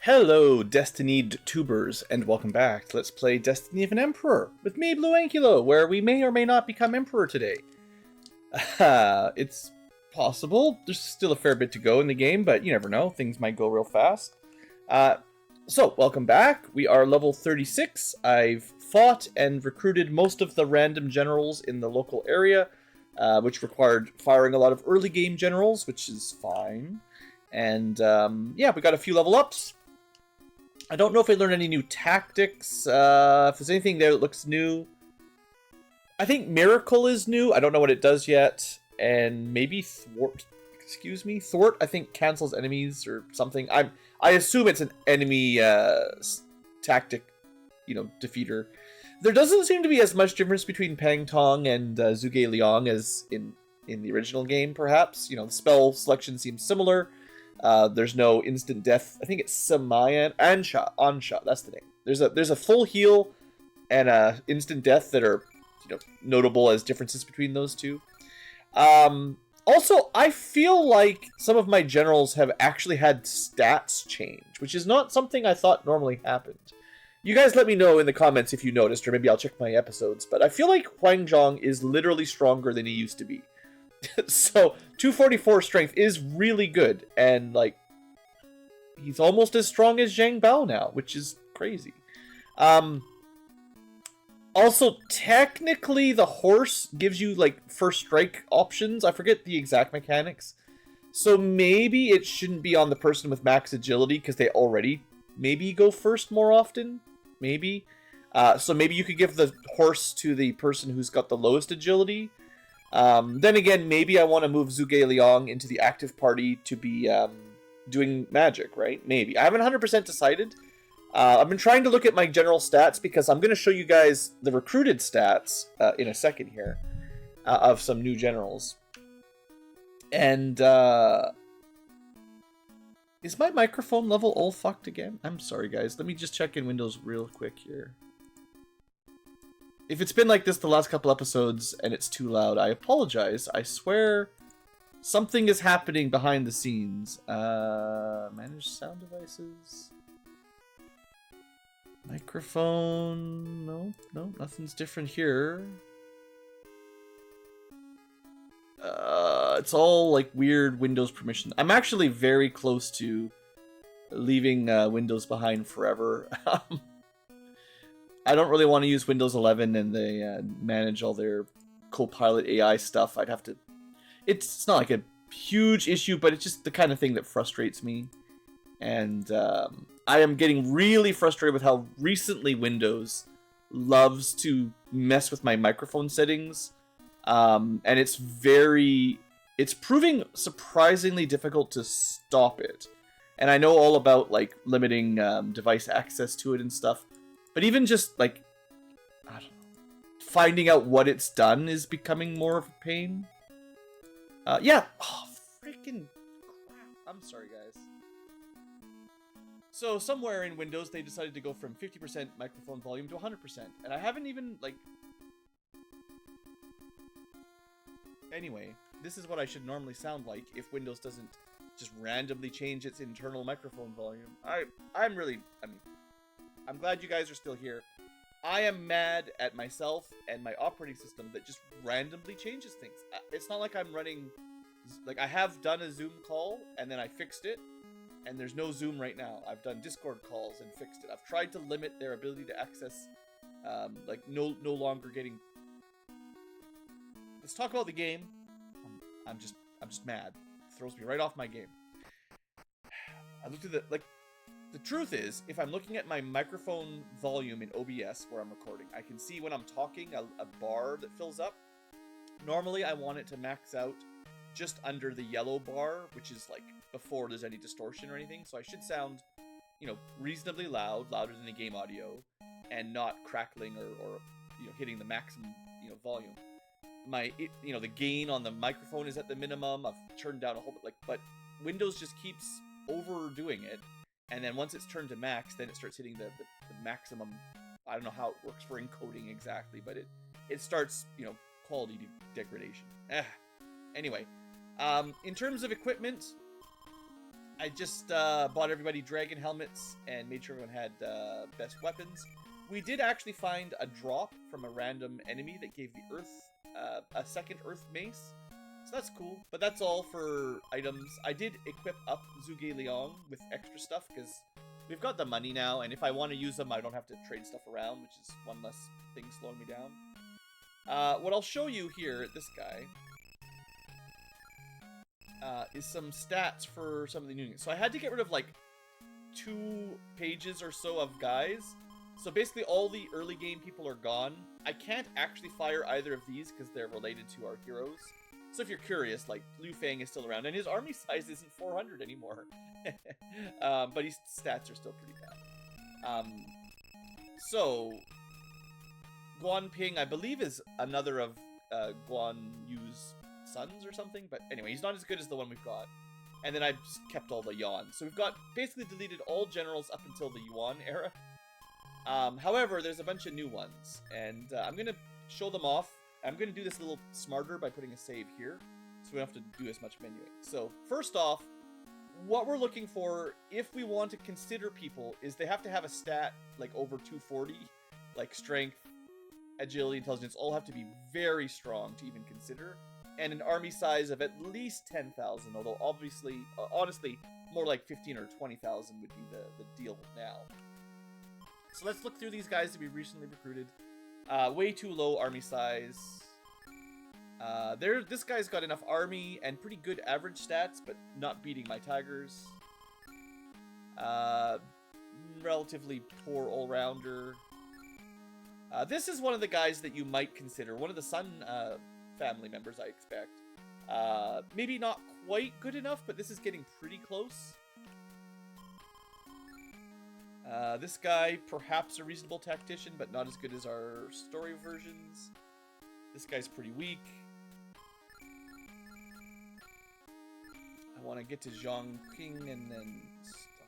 Hello, Destinied tubers, and welcome back to Let's Play Destiny of an Emperor with me, BlueAnkylo, where we may or may not become Emperor today. It's possible. There's still a fair bit to go in the game, but you never know. Things might go real fast. So, welcome back. We are level 36. I've fought and recruited most of the random generals in the local area, which required firing a lot of early game generals, which is fine. And yeah, we got a few level ups. I don't know if I learned any new tactics, if there's anything there that looks new. I think Miracle is new. I don't know what it does yet. And maybe Thwart. Excuse me? Thwart, I think, cancels enemies or something. I assume it's an enemy tactic, defeater. There doesn't seem to be as much difference between Pang Tong and Zhuge Liang as in the original game, perhaps. The spell selection seems similar. There's no instant death. I think it's Ansha. That's the name. There's a full heal and a instant death that are notable as differences between those two. Also, I feel like some of my generals have actually had stats change, which is not something I thought normally happened. You guys let me know in the comments if you noticed, or maybe I'll check my episodes. But I feel like Huang Zhong is literally stronger than he used to be. So 244 strength is really good, and he's almost as strong as Zhang Bao now, which is crazy. Also, technically the horse gives you first strike options. I forget the exact mechanics, so maybe it shouldn't be on the person with max agility because they already maybe go first more often. Maybe so maybe you could give the horse to the person who's got the lowest agility. Then again, maybe I want to move Zhuge Liang into the active party to be doing magic, right? Maybe. I haven't 100% decided. I've been trying to look at my general stats because I'm going to show you guys the recruited stats in a second here of some new generals. And is my microphone level all fucked again? I'm sorry, guys. Let me just check in Windows real quick here. If it's been like this the last couple episodes and it's too loud, I apologize. I swear something is happening behind the scenes. Manage sound devices. Microphone. No, nothing's different here. It's all like weird Windows permission. I'm actually very close to leaving Windows behind forever. I don't really want to use Windows 11 and they manage all their Copilot AI stuff. I'd have to... It's not like a huge issue, but it's just the kind of thing that frustrates me. And I am getting really frustrated with how recently Windows loves to mess with my microphone settings. And it's proving surprisingly difficult to stop it. And I know all about limiting device access to it and stuff. But even just, I don't know, finding out what it's done is becoming more of a pain. Yeah. Oh, freaking crap. I'm sorry, guys. So, somewhere in Windows, they decided to go from 50% microphone volume to 100%. And I haven't even, Anyway, this is what I should normally sound like if Windows doesn't just randomly change its internal microphone volume. I'm glad you guys are still here. I am mad at myself and my operating system that just randomly changes things. It's not like I'm running... I have done a Zoom call, and then I fixed it, and there's no Zoom right now. I've done Discord calls and fixed it. I've tried to limit their ability to access, no longer getting... Let's talk about the game. I'm just mad. It throws me right off my game. I looked at the truth is, if I'm looking at my microphone volume in OBS where I'm recording, I can see when I'm talking a bar that fills up. Normally, I want it to max out just under the yellow bar, which is before there's any distortion or anything. So I should sound, reasonably loud, louder than the game audio, and not crackling or hitting the maximum, volume. The gain on the microphone is at the minimum. I've turned down a whole bit, but Windows just keeps overdoing it. And then once it's turned to max, then it starts hitting the maximum. I don't know how it works for encoding exactly, but it starts, quality degradation. Anyway, in terms of equipment, I just bought everybody dragon helmets and made sure everyone had best weapons. We did actually find a drop from a random enemy that gave the Earth a second Earth mace. So that's cool. But that's all for items. I did equip up Zhuge Liang with extra stuff because we've got the money now. And if I want to use them, I don't have to trade stuff around, which is one less thing slowing me down. What I'll show you here, this guy, is some stats for some of the new units. So I had to get rid of like 2 pages or so of guys. So basically all the early game people are gone. I can't actually fire either of these because they're related to our heroes. So if you're curious, like, Liu Fang is still around, and his army size isn't 400 anymore. But his stats are still pretty bad. So, Guan Ping, I believe, is another of Guan Yu's sons or something. But anyway, he's not as good as the one we've got. And then I've kept all the Yuan. So we've got basically deleted all generals up until the Yuan era. However, there's a bunch of new ones, and I'm going to show them off. I'm going to do this a little smarter by putting a save here, so we don't have to do as much menuing. So, first off, what we're looking for, if we want to consider people, is they have to have a stat, like, over 240, like strength, agility, intelligence, all have to be very strong to even consider, and an army size of at least 10,000, although obviously, honestly, more like 15 or 20,000 would be the deal now. So let's look through these guys that we recently recruited. Way too low army size. This guy's got enough army and pretty good average stats, but not beating my tigers. Relatively poor all-rounder. This is one of the guys that you might consider. One of the Sun family members, I expect. Maybe not quite good enough, but this is getting pretty close. This guy, perhaps a reasonable tactician, but not as good as our story versions. This guy's pretty weak. I want to get to Jank and then stop.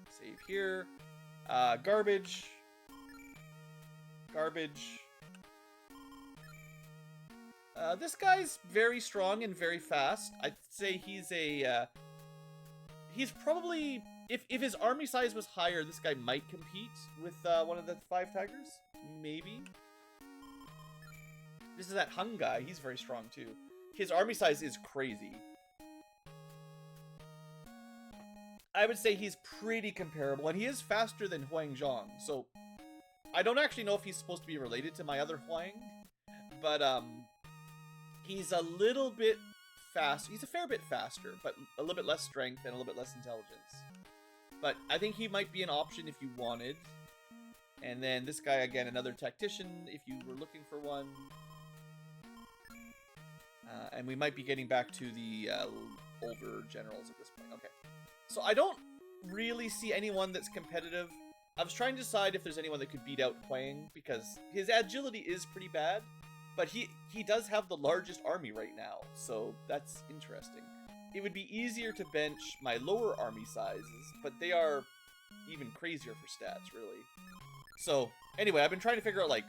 Save here. Garbage. Garbage. This guy's very strong and very fast. I'd say he's a... he's probably... If his army size was higher, this guy might compete with one of the 5 tigers. Maybe. This is that Hung guy. He's very strong, too. His army size is crazy. I would say he's pretty comparable, and he is faster than Huang Zhang. So, I don't actually know if he's supposed to be related to my other Huang. But, he's a little bit fast. He's a fair bit faster, but a little bit less strength and a little bit less intelligence. But I think he might be an option if you wanted. And then this guy, again, another tactician, if you were looking for one. And we might be getting back to the older generals at this point. Okay. So I don't really see anyone that's competitive. I was trying to decide if there's anyone that could beat out Huang, because his agility is pretty bad. But he does have the largest army right now, so that's interesting. It would be easier to bench my lower army sizes, but they are even crazier for stats, really. So, anyway, I've been trying to figure out, like,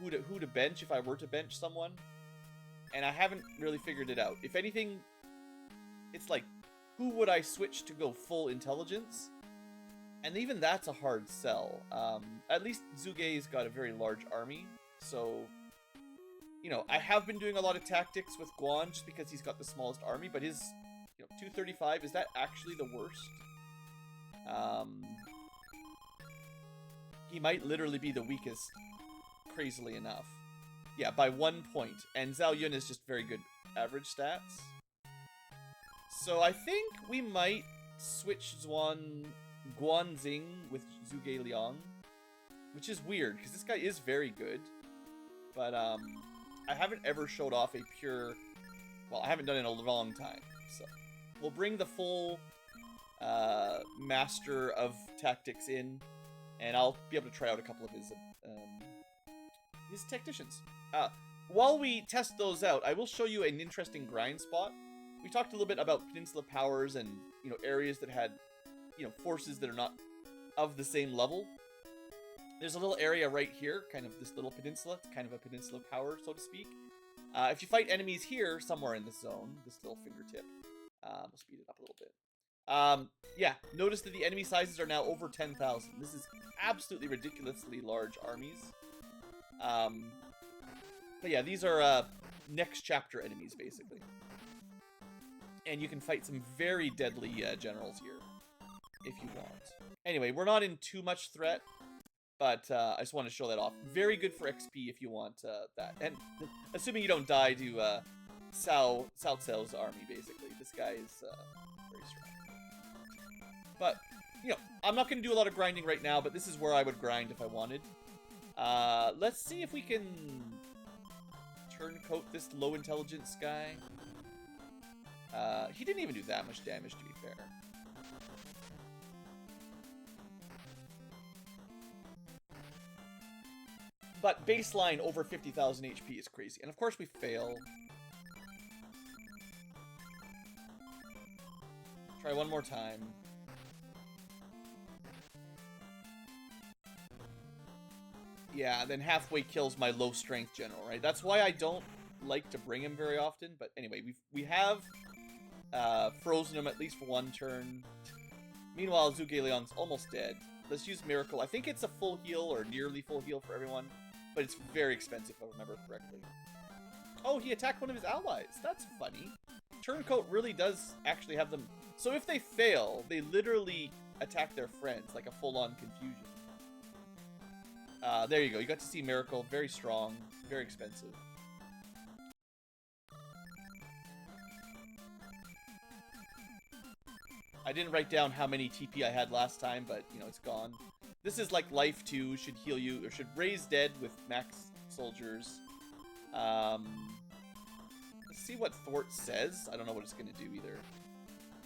who to bench if I were to bench someone, and I haven't really figured it out. If anything, it's like, who would I switch to go full intelligence? And even that's a hard sell. At least Zhuge's got a very large army, so... You know, I have been doing a lot of tactics with Guan just because he's got the smallest army, but his, 235, is that actually the worst? He might literally be the weakest, crazily enough. Yeah, by 1 point. And Zhao Yun is just very good average stats. So I think we might switch Guanxing with Zhuge Liang, which is weird, because this guy is very good. But, I haven't ever showed off a pure... Well, I haven't done it in a long time, so... We'll bring the full master of tactics in, and I'll be able to try out a couple of his tacticians. While we test those out, I will show you an interesting grind spot. We talked a little bit about Peninsula Powers and, areas that had, forces that are not of the same level. There's a little area right here, kind of this little peninsula. It's kind of a peninsula power, so to speak. If you fight enemies here, somewhere in this zone, this little fingertip, we'll speed it up a little bit. Yeah, notice that the enemy sizes are now over 10,000. This is absolutely ridiculously large armies. But yeah, these are next chapter enemies, basically. And you can fight some very deadly generals here, if you want. Anyway, we're not in too much threat, but I just want to show that off. Very good for XP if you want that. And assuming you don't die to Cao Cao's army, basically. This guy is very strong. But, you know, I'm not going to do a lot of grinding right now, but this is where I would grind if I wanted. Let's see if we can turncoat this low intelligence guy. He didn't even do that much damage, to be fair. But baseline over 50,000 HP is crazy. And of course we fail. Try one more time. Yeah, then halfway kills my low strength general, right? That's why I don't like to bring him very often. But anyway, we have frozen him at least for one turn. Meanwhile, Zhuge Liang's almost dead. Let's use Miracle. I think it's a full heal or nearly full heal for everyone, but it's very expensive if I remember correctly. Oh, he attacked one of his allies. That's funny. Turncoat really does actually have them. So if they fail, they literally attack their friends, like a full-on confusion. There you go. You got to see Miracle. Very strong. Very expensive. I didn't write down how many TP I had last time, but, you know, it's gone. This is like Life 2. Should heal you, or should raise dead with max soldiers. Let's see what Thwart says. I don't know what it's going to do either.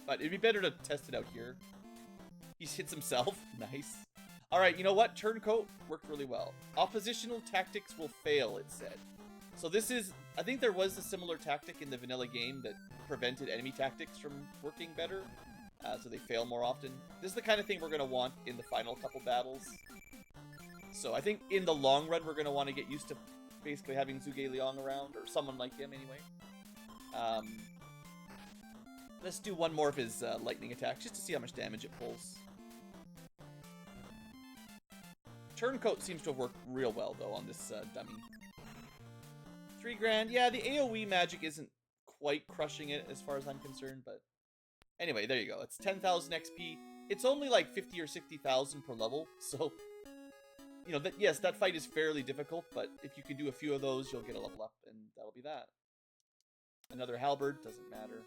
But it'd be better to test it out here. He hits himself. Nice. Alright, you know what? Turncoat worked really well. Oppositional tactics will fail, it said. So this is... I think there was a similar tactic in the vanilla game that prevented enemy tactics from working better. So they fail more often. This is the kind of thing we're going to want in the final couple battles. So I think in the long run, we're going to want to get used to basically having Zhuge Liang around, or someone like him anyway. Let's do one more of his lightning attacks, just to see how much damage it pulls. Turncoat seems to have worked real well, though, on this dummy. 3 grand. Yeah, the AoE magic isn't quite crushing it as far as I'm concerned, but... Anyway, there you go. It's 10,000 XP. It's only like 50 or 60,000 per level, so... You know, yes, that fight is fairly difficult, but if you can do a few of those, you'll get a level up, and that'll be that. Another halberd, doesn't matter.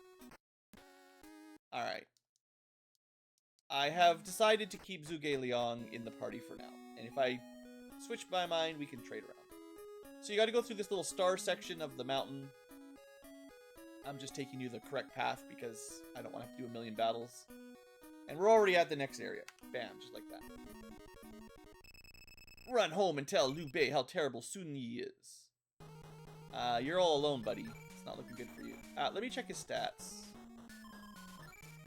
Alright. I have decided to keep Zhuge Liang in the party for now. And if I switch my mind, we can trade around. So you gotta go through this little star section of the mountain. I'm just taking you the correct path because I don't want to have to do a million battles. And we're already at the next area. Bam, just like that. Run home and tell Liu Bei how terrible Sun Yi is. You're all alone, buddy. It's not looking good for you. Let me check his stats.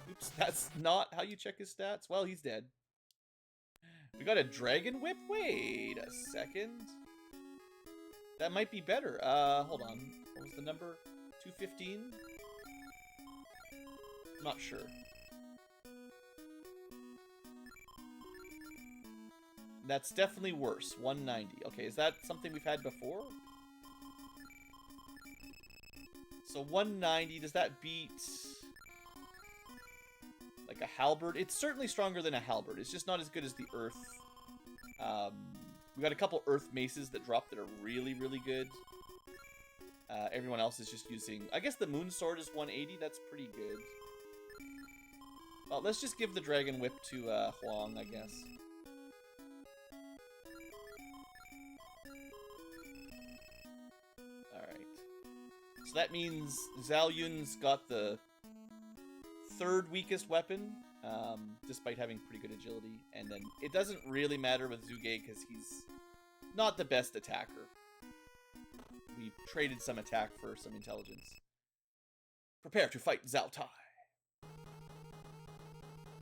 Oops, that's not how you check his stats. Well, he's dead. We got a Dragon Whip? Wait a second. That might be better. Hold on. What was the number? 215? I'm not sure. That's definitely worse. 190. Okay, is that something we've had before? So 190, does that beat... like a halberd? It's certainly stronger than a halberd. It's just not as good as the earth. We got a couple earth maces that drop that are really, really good. Everyone else is just using... I guess the moon sword is 180. That's pretty good. Well, let's just give the dragon whip to Huang, I guess. Alright. So that means Zhao Yun's got the 3rd weakest weapon, despite having pretty good agility. And then it doesn't really matter with Zhuge because he's not the best attacker. We traded some attack for some intelligence. Prepare to fight Zhao Tai.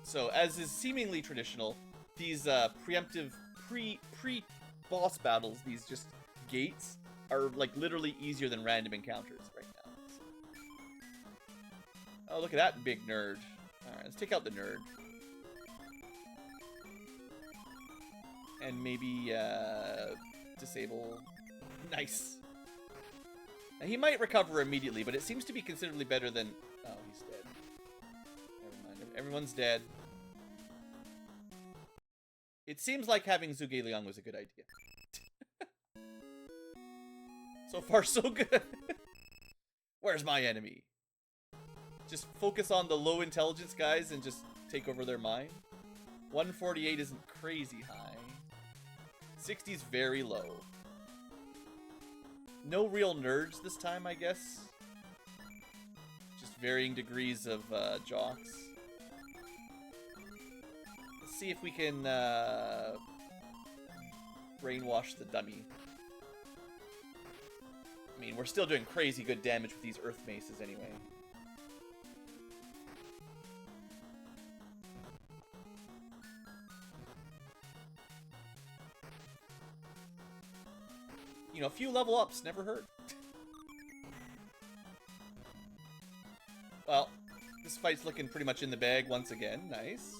So, as is seemingly traditional, these preemptive pre-boss battles, these just gates, are like literally easier than random encounters right now. So. Oh, look at that big nerd. Alright, Alright, let's take out the nerd. And maybe, disable... Nice. Now, he might recover immediately, but it seems to be considerably better than... Oh, he's dead. Never mind. Everyone's dead. It seems like having Zhuge Liang was a good idea. So far, so good. Where's my enemy? Just focus on the low intelligence guys and just take over their mind. 148 isn't crazy high. 60 is very low. No real nerds this time, I guess. Just varying degrees of jocks. Let's see if we can brainwash the dummy. I mean, we're still doing crazy good damage with these earth maces anyway. You know, a few level ups never hurt. Well, this fight's looking pretty much in the bag once again. Nice.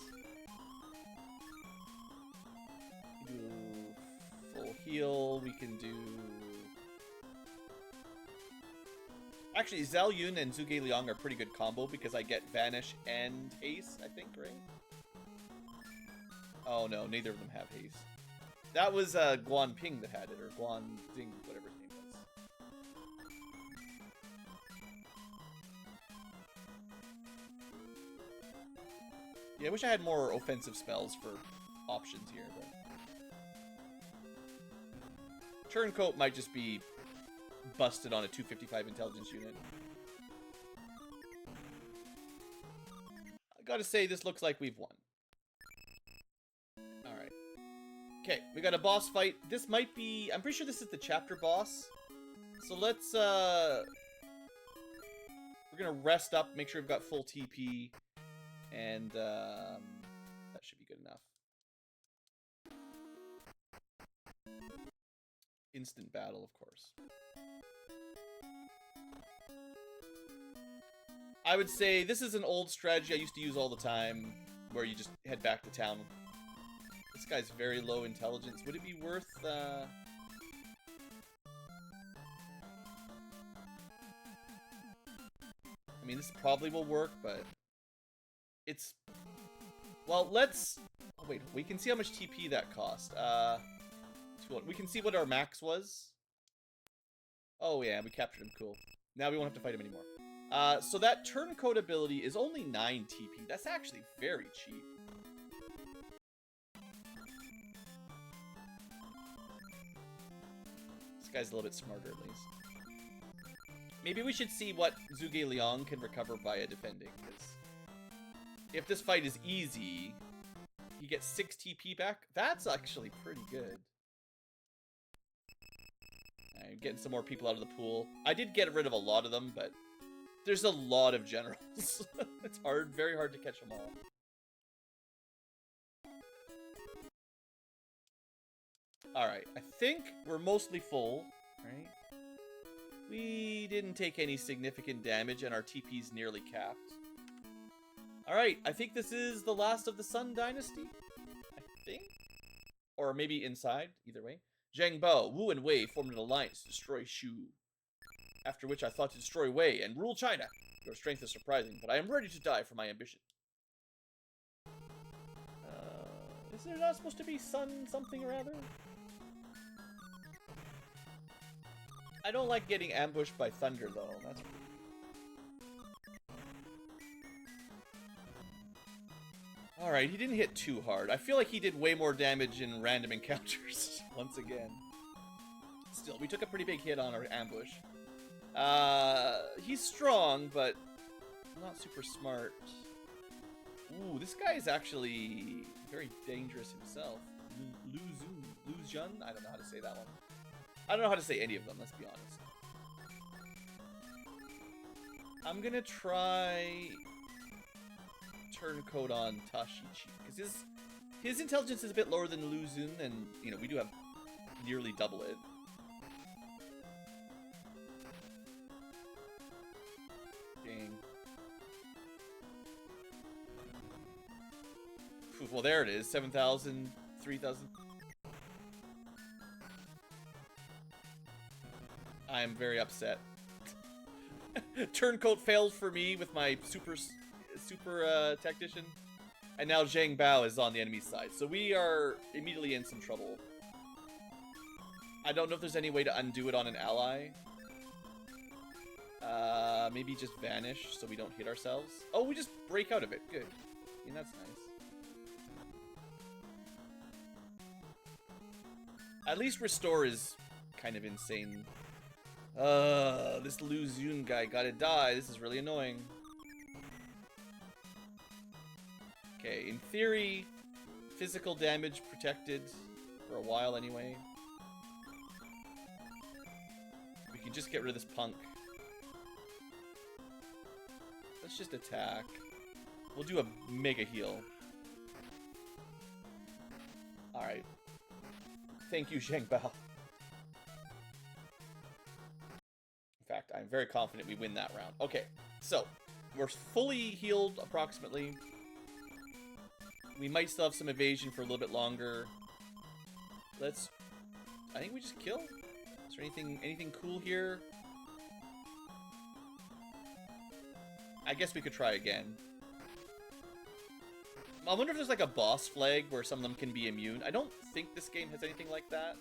Do full heal. We can do... Actually, Zhao Yun and Zhuge Liang are pretty good combo because I get Vanish and Haste, I think, right? Oh no, neither of them have Haste. That was Guan Ping that had it, or Guan Ding, whatever his name was. Yeah, I wish I had more offensive spells for options here, but... Turncoat might just be busted on a 255 intelligence unit. I gotta say, this looks like we've won. Alright. Okay, we got a boss fight. This might be... I'm pretty sure this is the chapter boss. So let's, we're gonna rest up, make sure we've got full TP. And, that should be good enough. Instant battle, of course. I would say this is an old strategy I used to use all the time, where you just head back to town. This guy's very low intelligence. Would it be worth, I mean, this probably will work, but... It's... Well, let's... Oh, wait, we can see how much TP that cost. We can see what our max was. Oh, yeah, we captured him. Cool. Now we won't have to fight him anymore. So that turncoat ability is only 9 TP. That's actually very cheap. This guy's a little bit smarter, at least. Maybe we should see what Zhuge Liang can recover via defending, because if this fight is easy, he gets 6 TP back. That's actually pretty good. I'm getting some more people out of the pool. I did get rid of a lot of them, but there's a lot of generals. It's hard, very hard to catch them all. Alright, I think we're mostly full, right? We didn't take any significant damage, and our TP's nearly capped. Alright, I think this is the last of the Sun Dynasty. I think? Or maybe inside, either way. Zhang Bao, Wu, and Wei formed an alliance to destroy Shu. After which I thought to destroy Wei and rule China. Your strength is surprising, but I am ready to die for my ambition. Is there not supposed to be sun something or other? I don't like getting ambushed by thunder, though. That's weird. Alright, he didn't hit too hard. I feel like he did way more damage in random encounters, once again. Still, we took a pretty big hit on our ambush. He's strong, but not super smart. Ooh, this guy is actually very dangerous himself. Lu Zhun? I don't know how to say that one. I don't know how to say any of them, let's be honest. I'm gonna try turncoat on Tashichi, because his intelligence is a bit lower than Lu Zhun, and, you know, we do have nearly double it. Dang. Well, there it is. 7,000, 3,000. I am very upset. Turncoat failed for me with my super tactician. And now Zhang Bao is on the enemy side. So we are immediately in some trouble. I don't know if there's any way to undo it on an ally. Maybe just vanish so we don't hit ourselves. Oh, we just break out of it. Good. I mean, that's nice. At least restore is kind of insane. This Lu Xun guy gotta die. This is really annoying. Okay, in theory, physical damage protected for a while anyway. We can just get rid of this punk. Let's just attack. We'll do a mega heal. Alright. Thank you, Zhang Bao. In fact, I'm very confident we win that round. Okay, so we're fully healed approximately. We might still have some evasion for a little bit longer. Let's... I think we just kill? Is there anything cool here? I guess we could try again. I wonder if there's like a boss flag where some of them can be immune. I don't think this game has anything like that.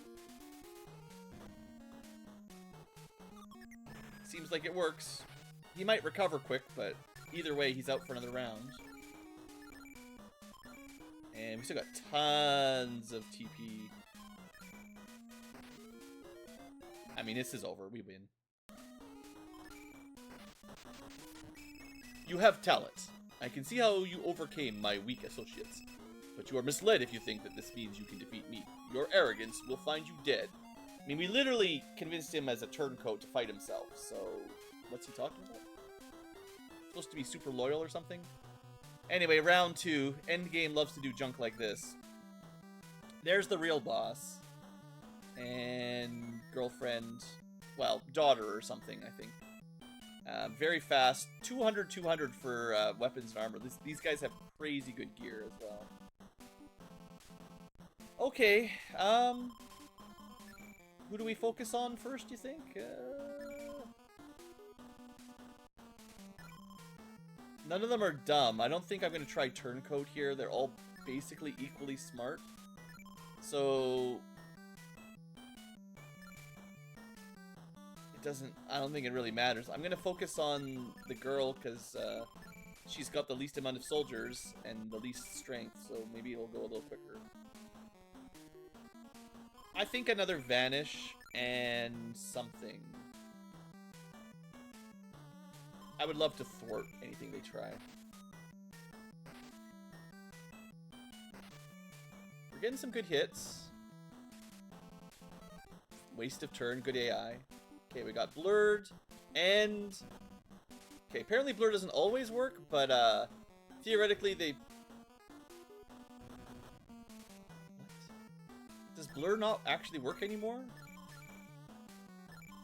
Seems like it works. He might recover quick, but either way, he's out for another round. And we still got tons of TP. I mean, this is over. We win. You have talent. I can see how you overcame my weak associates. But you are misled if you think that this means you can defeat me. Your arrogance will find you dead. I mean, we literally convinced him as a turncoat to fight himself, so... What's he talking about? Supposed to be super loyal or something? Anyway, round 2. Endgame loves to do junk like this. There's the real boss. And... girlfriend... Well, daughter or something, I think. Very fast. 200 for weapons and armor. These guys have crazy good gear as well. Okay, who do we focus on first, you think? None of them are dumb. I don't think I'm going to try Turncoat here. They're all basically equally smart. So... I don't think it really matters. I'm going to focus on the girl because she's got the least amount of soldiers and the least strength, so maybe it'll go a little quicker. I think another Vanish and something. I would love to thwart anything they try. We're getting some good hits. Waste of turn, good AI. Okay, we got blurred, and... Okay, apparently blur doesn't always work, but, theoretically they... What? Does blur not actually work anymore?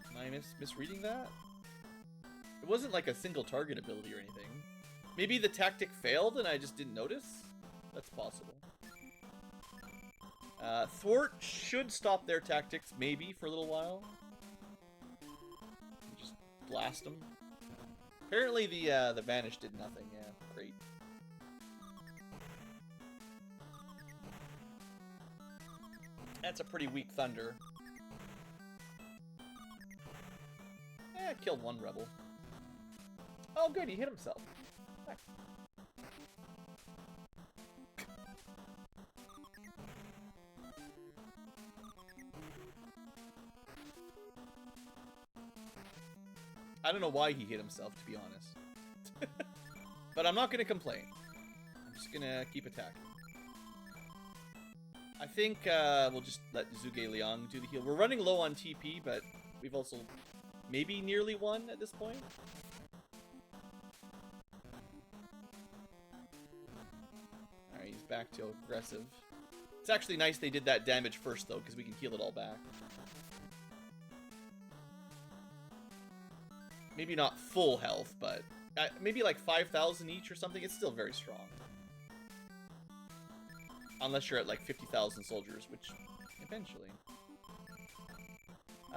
Am I misreading that? It wasn't like a single target ability or anything. Maybe the tactic failed and I just didn't notice? That's possible. Thwart should stop their tactics, maybe, for a little while. Just blast them. Apparently the Vanish did nothing, yeah, great. That's a pretty weak Thunder. Eh, killed one rebel. Oh good, he hit himself. Heck. I don't know why he hit himself, to be honest. But I'm not going to complain. I'm just going to keep attacking. I think we'll just let Zhuge Liang do the heal. We're running low on TP, but we've also maybe nearly won at this point. Alright, he's back to aggressive. It's actually nice they did that damage first, though, because we can heal it all back. Maybe not full health, but maybe like 5,000 each or something. It's still very strong. Unless you're at like 50,000 soldiers, which eventually.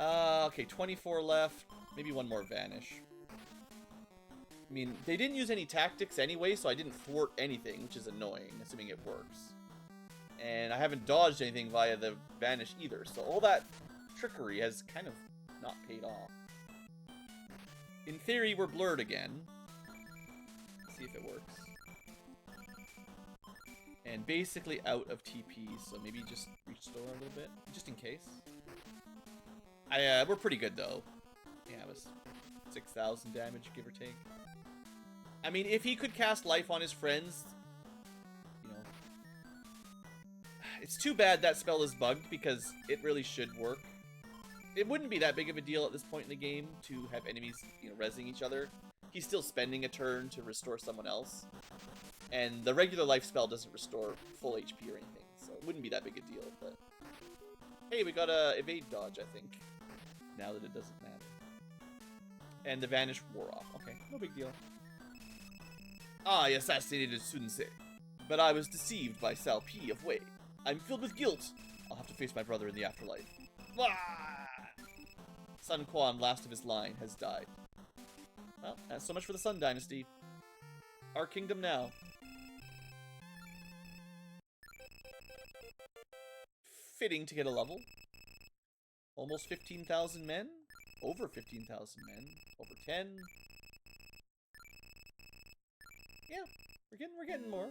Okay, 24 left. Maybe one more vanish. I mean, they didn't use any tactics anyway, so I didn't thwart anything, which is annoying, assuming it works. And I haven't dodged anything via the vanish either, so all that trickery has kind of not paid off. In theory, we're blurred again. Let's see if it works. And basically out of TP, so maybe just restore a little bit, just in case. We're pretty good though. Yeah, it was 6,000 damage, give or take. I mean, if he could cast life on his friends, you know, it's too bad that spell is bugged because it really should work. It wouldn't be that big of a deal at this point in the game to have enemies, you know, rezzing each other. He's still spending a turn to restore someone else. And the regular life spell doesn't restore full HP or anything, so it wouldn't be that big a deal, but... Hey, we got a evade dodge, I think. Now that it doesn't matter. And the vanish wore off. Okay, no big deal. I assassinated Sunsei, but I was deceived by Sao P of Wei. I'm filled with guilt. I'll have to face my brother in the afterlife. Ah! Sun Quan, last of his line, has died. Well, that's so much for the Sun Dynasty. Our kingdom now. Fitting to get a level. Almost 15,000 men. Over 15,000 men. Over 10. Yeah, we're getting more.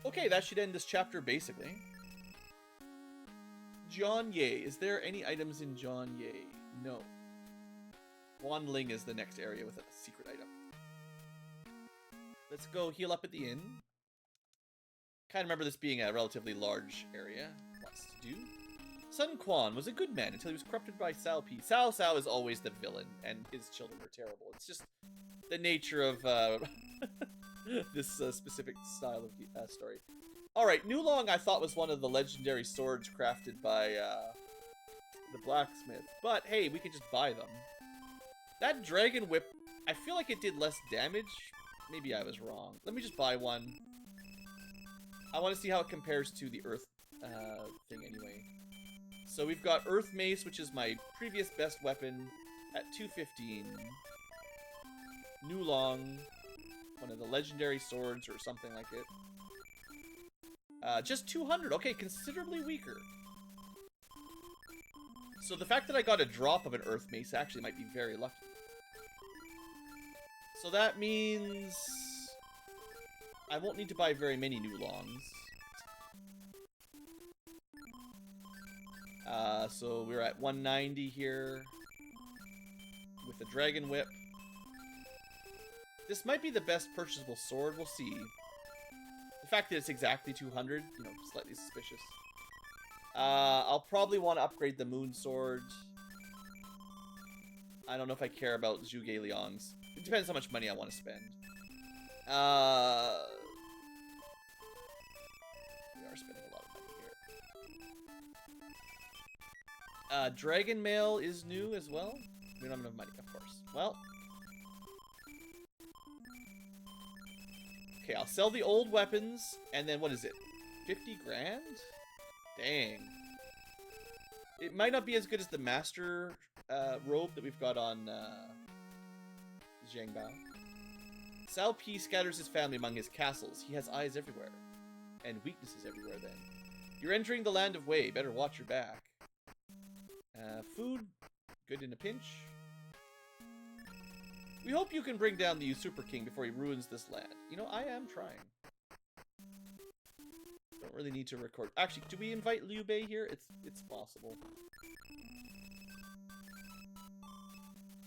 Okay, that should end this chapter basically. John Ye. Is there any items in John Ye? No. Wanling is the next area with a secret item. Let's go heal up at the inn. Kind of remember this being a relatively large area. Lots to do. Sun Quan was a good man until he was corrupted by Sao P. Sao is always the villain, and his children are terrible. It's just the nature of this specific style of story. Alright, Nulong I thought was one of the legendary swords crafted by the blacksmith. But hey, we can just buy them. That dragon whip, I feel like it did less damage. Maybe I was wrong. Let me just buy one. I want to see how it compares to the earth thing anyway. So we've got Earth Mace, which is my previous best weapon, at 215. Nulong, one of the legendary swords or something like it. Just 200. Okay, considerably weaker. So the fact that I got a drop of an Earth Mace actually might be very lucky. So that means I won't need to buy very many Nulongs. So we're at 190 here with the Dragon Whip. This might be the best purchasable sword, we'll see. The fact that it's exactly 200, you know, slightly suspicious. I'll probably want to upgrade the Moon Sword. I don't know if I care about Zhuge Liang's. It depends how much money I want to spend. We are spending a lot of money here. Dragon Mail is new as well. We don't have enough money, of course. Well. Okay, I'll sell the old weapons, and then what is it? 50 grand? Dang. It might not be as good as the Master robe that we've got on Zhangbao. Sao P scatters his family among his castles. He has eyes everywhere. And weaknesses everywhere, then. You're entering the land of Wei. Better watch your back. Food. Good in a pinch. We hope you can bring down the Usurper King before he ruins this land. You know, I am trying. Don't really need to record. Actually, do we invite Liu Bei here? It's possible.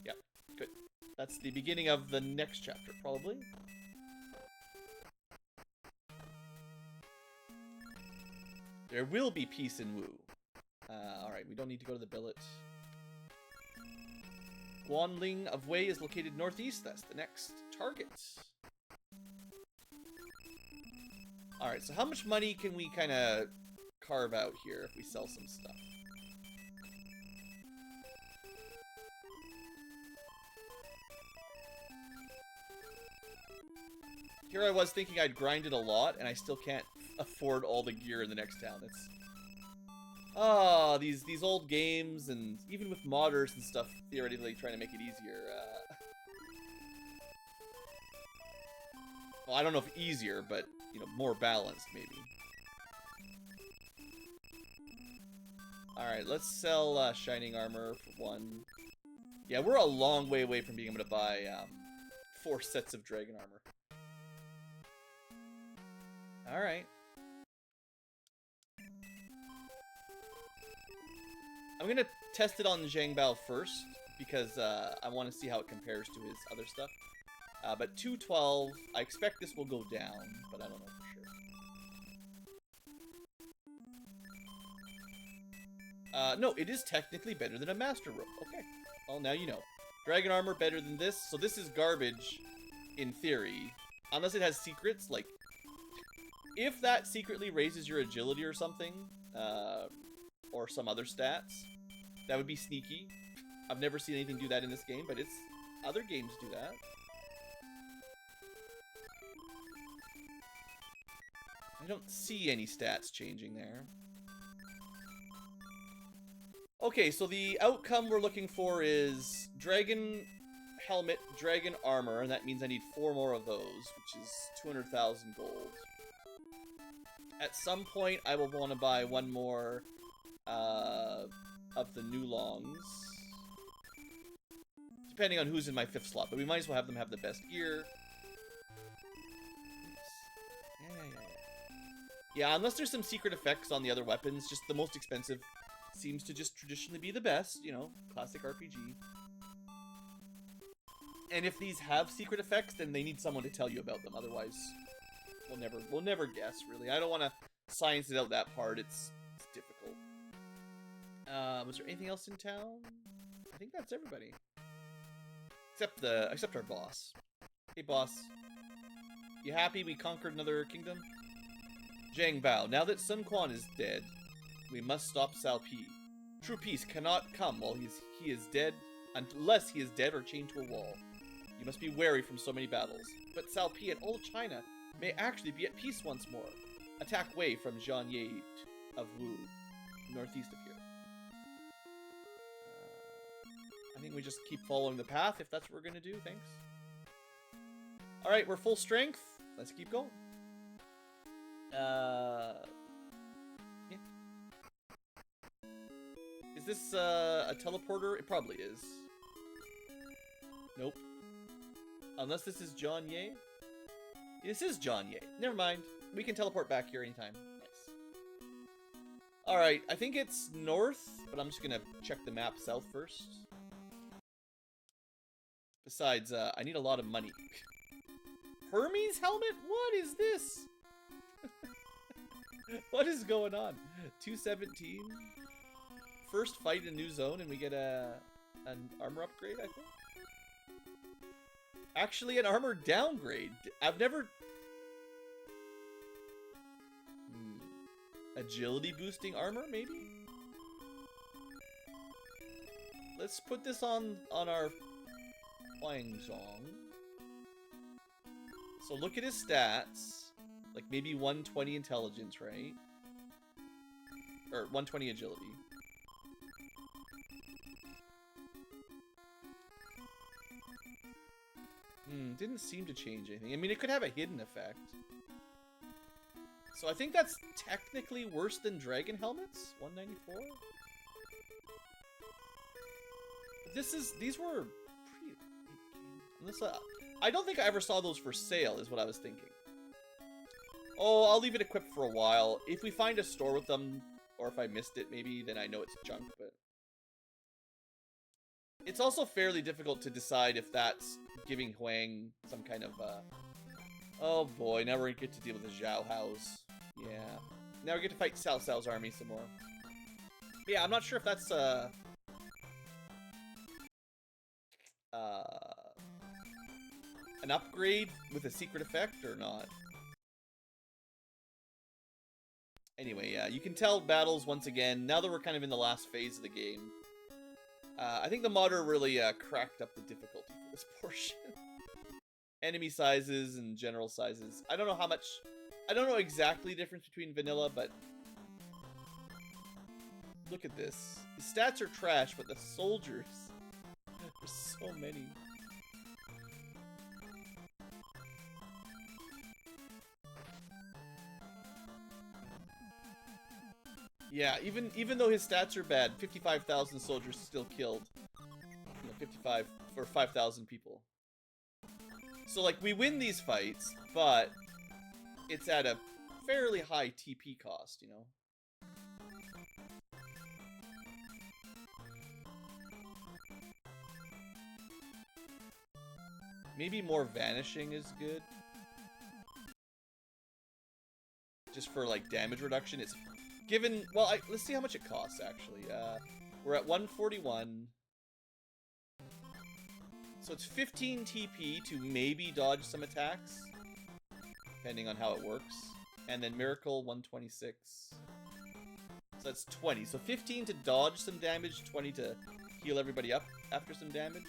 Yeah, good. That's the beginning of the next chapter, probably. There will be peace in Wu. Alright, we don't need to go to the billet. Guanling of Wei is located northeast. That's the next target. Alright, so how much money can we kind of carve out here if we sell some stuff? Here I was thinking I'd grind it a lot, and I still can't afford all the gear in the next town. It's ah, these old games, and even with modders and stuff, theoretically trying to make it easier. Well, I don't know if easier, but you know, more balanced maybe. All right, let's sell shining armor for 1. Yeah, we're a long way away from being able to buy 4 sets of dragon armor. All right. I'm gonna test it on Zhangbao first because I want to see how it compares to his other stuff. But 212, I expect this will go down, but I don't know for sure. No, it is technically better than a Master Robe. Okay, well now you know. Dragon armor better than this, so this is garbage in theory, unless it has secrets. Like, if that secretly raises your agility or something, or some other stats, that would be sneaky. I've never seen anything do that in this game, but it's other games do that. I don't see any stats changing there. Okay, so the outcome we're looking for is dragon helmet, dragon armor, and that means I need 4 more of those, which is 200,000 gold. At some point, I will want to buy 1 more of the new longs, depending on who's in my 5th slot, but we might as well have them have the best gear. Yeah, unless there's some secret effects on the other weapons, just the most expensive seems to just traditionally be the best, you know, classic RPG. And if these have secret effects, then they need someone to tell you about them, otherwise we'll never guess, really. I don't want to science it out that hard, it's difficult. Was there anything else in town? I think that's everybody. Except our boss. Hey boss. You happy we conquered another kingdom? Zhangbao, now that Sun Quan is dead, we must stop Cao Pi. True peace cannot come while he is dead, unless he is dead or chained to a wall. You must be wary from so many battles. But Cao Pi and all China may actually be at peace once more. Attack Wei from Zhanye of Wu, northeast of here. I think we just keep following the path if that's what we're gonna do. Thanks. All right, we're full strength. Let's keep going. Yeah. Is this a teleporter? It probably is. Nope. Unless this is Zhanye. This is Zhanye. Never mind. We can teleport back here anytime. Nice. Alright, I think it's north, but I'm just gonna check the map south first. Besides, I need a lot of money. Hermes helmet? What is this? What is going on? 217? First fight in a new zone and we get an armor upgrade, I think? Actually, an armor downgrade. I've never... Agility boosting armor, maybe? Let's put this on our Huangzhong. So look at his stats. Like maybe 120 intelligence, right? Or 120 agility. Didn't seem to change anything. I mean, it could have a hidden effect. So I think that's technically worse than dragon helmets? 194? These were pretty... Unless I don't think I ever saw those for sale, is what I was thinking. Oh, I'll leave it equipped for a while. If we find a store with them, or if I missed it maybe, then I know it's junk, but... It's also fairly difficult to decide if that's giving Huang some kind of, Oh boy, now we're gonna get to deal with the Zhao House. Yeah. Now we get to fight Cao Cao's army some more. But yeah, I'm not sure if that's, an upgrade with a secret effect or not. Anyway, yeah, you can tell battles once again, now that we're kind of in the last phase of the game. I think the modder really cracked up the difficulty for this portion. Enemy sizes and general sizes. I don't know how much I don't know exactly the difference between vanilla, but look at this. The stats are trash, but the soldiers, there's so many. Yeah, even though his stats are bad, 55,000 soldiers still killed. You know, 55 for 5,000 people. So like we win these fights, but it's at a fairly high TP cost, you know. Maybe more vanishing is good. Just for like damage reduction. It's given, well, let's see how much it costs actually. We're at 141. So it's 15 TP to maybe dodge some attacks, depending on how it works. And then Miracle 126. So that's 20. So 15 to dodge some damage, 20 to heal everybody up after some damage.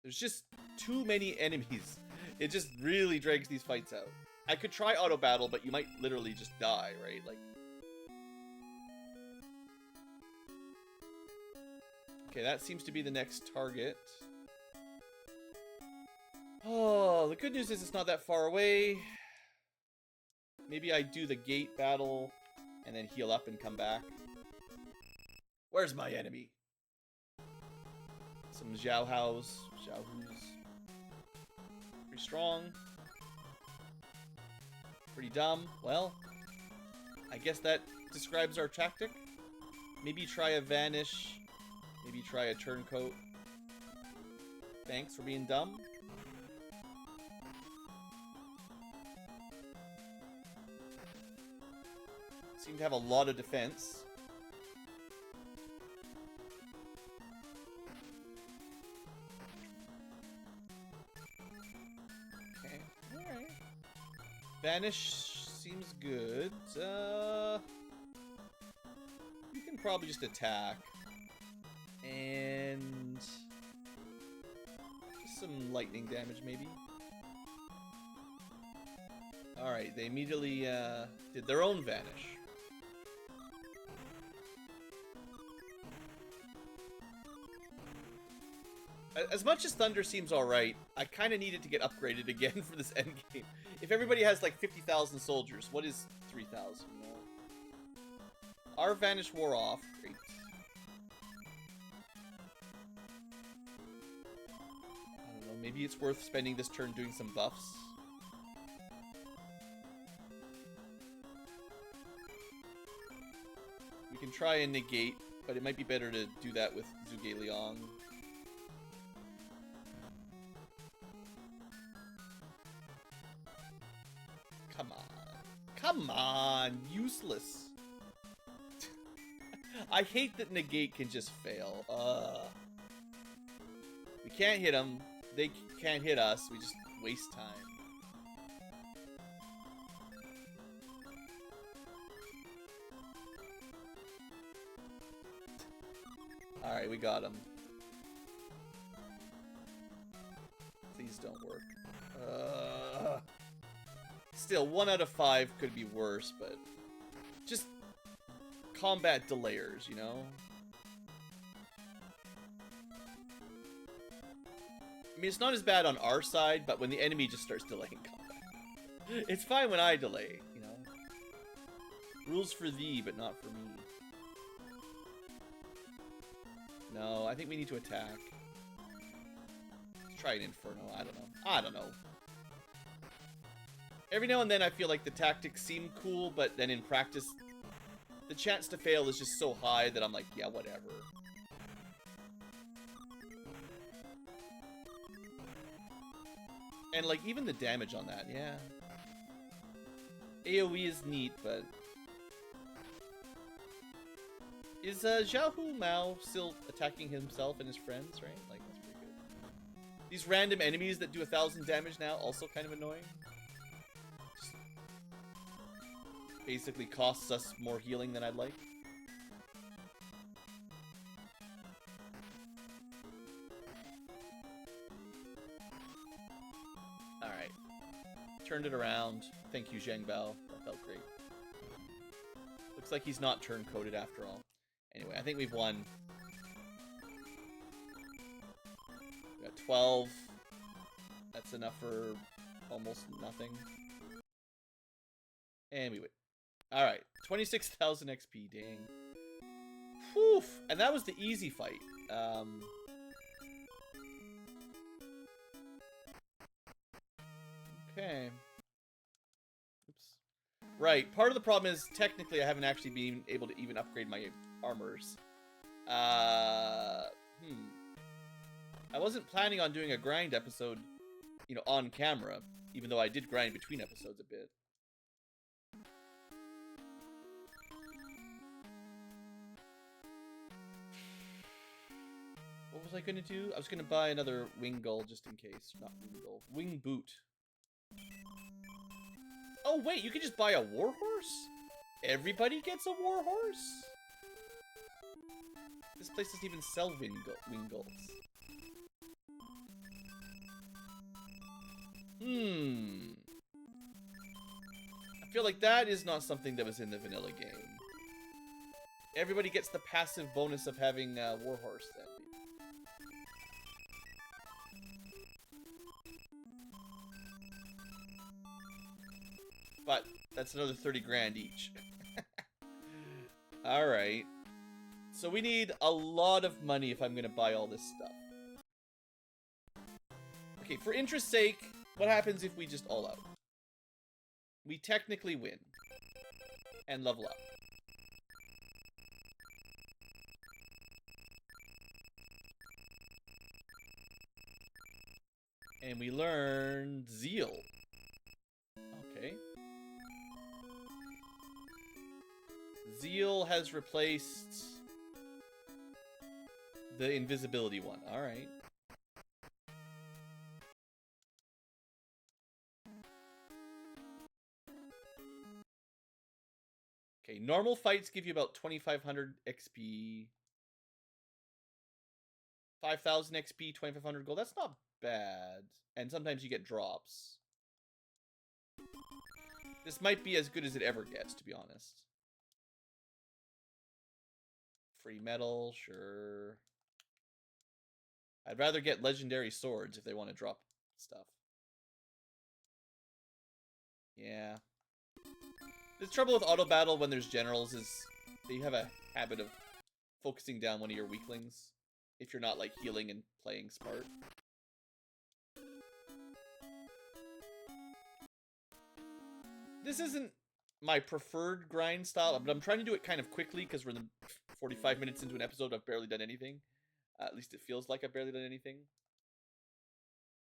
There's just too many enemies. It just really drags these fights out. I could try auto battle, but you might literally just die, right? Like. Okay, that seems to be the next target. Oh, the good news is it's not that far away. Maybe I do the gate battle and then heal up and come back. Where's my enemy? Some Xiaohaus. Pretty strong. Pretty dumb. Well, I guess that describes our tactic. Maybe try a vanish. Maybe try a turncoat. Thanks for being dumb. Seem to have a lot of defense. Okay, alright. Vanish seems good. You can probably just attack. And just some lightning damage, maybe. Alright, they immediately did their own vanish. As much as Thunder seems alright, I kind of needed to get upgraded again for this endgame. If everybody has like 50,000 soldiers, what is 3,000? You know? Our vanish wore off. Great. Maybe it's worth spending this turn doing some buffs. We can try and negate, but it might be better to do that with Zhuge Liang. Come on. Come on! Useless! I hate that negate can just fail. We can't hit him. They can't hit us, we just waste time. Alright, we got him. Please don't work. Still, 1 out of 5 could be worse, but just combat delayers, you know? I mean, it's not as bad on our side, but when the enemy just starts delaying combat. It's fine when I delay, you know? Rules for thee, but not for me. No, I think we need to attack. Let's try an Inferno, I don't know. Every now and then I feel like the tactics seem cool, but then in practice, the chance to fail is just so high that I'm like, yeah, whatever. And, like, even the damage on that, yeah. AoE is neat, but... Is Xiaohu Mao still attacking himself and his friends, right? Like, that's pretty good. These random enemies that do 1,000 damage now, also kind of annoying. Just basically costs us more healing than I'd like. turned it around. Thank you, Zhang Bao. That felt great. Looks like he's not turn-coded after all. Anyway, I think we've won. We got 12. That's enough for almost nothing. And we win. Alright, 26,000 XP, dang. Whew! And that was the easy fight. Okay. Oops. Right, part of the problem is, technically, I haven't actually been able to even upgrade my armors. I wasn't planning on doing a grind episode, you know, on camera, even though I did grind between episodes a bit. What was I gonna do? I was gonna buy another wing gull just in case. Not wing gull. Wing boot. Oh wait, you can just buy a warhorse? Everybody gets a warhorse? This place doesn't even sell wing gulls. I feel like that is not something that was in the vanilla game. Everybody gets the passive bonus of having a warhorse then. But that's another 30 grand each. Alright. So we need a lot of money if I'm going to buy all this stuff. Okay, for interest's sake, what happens if we just all out? We technically win. And level up. And we learn Zeal. Okay. Zeal has replaced the invisibility one. Alright. Okay, normal fights give you about 2,500 XP. 5,000 XP, 2,500 gold. That's not bad. And sometimes you get drops. This might be as good as it ever gets, to be honest. Free metal, sure. I'd rather get legendary swords if they want to drop stuff. Yeah. The trouble with auto battle when there's generals is they have a habit of focusing down one of your weaklings if you're not like healing and playing smart. This isn't my preferred grind style, but I'm trying to do it kind of quickly because we're 45 minutes into an episode. I've barely done anything. At least it feels like I've barely done anything.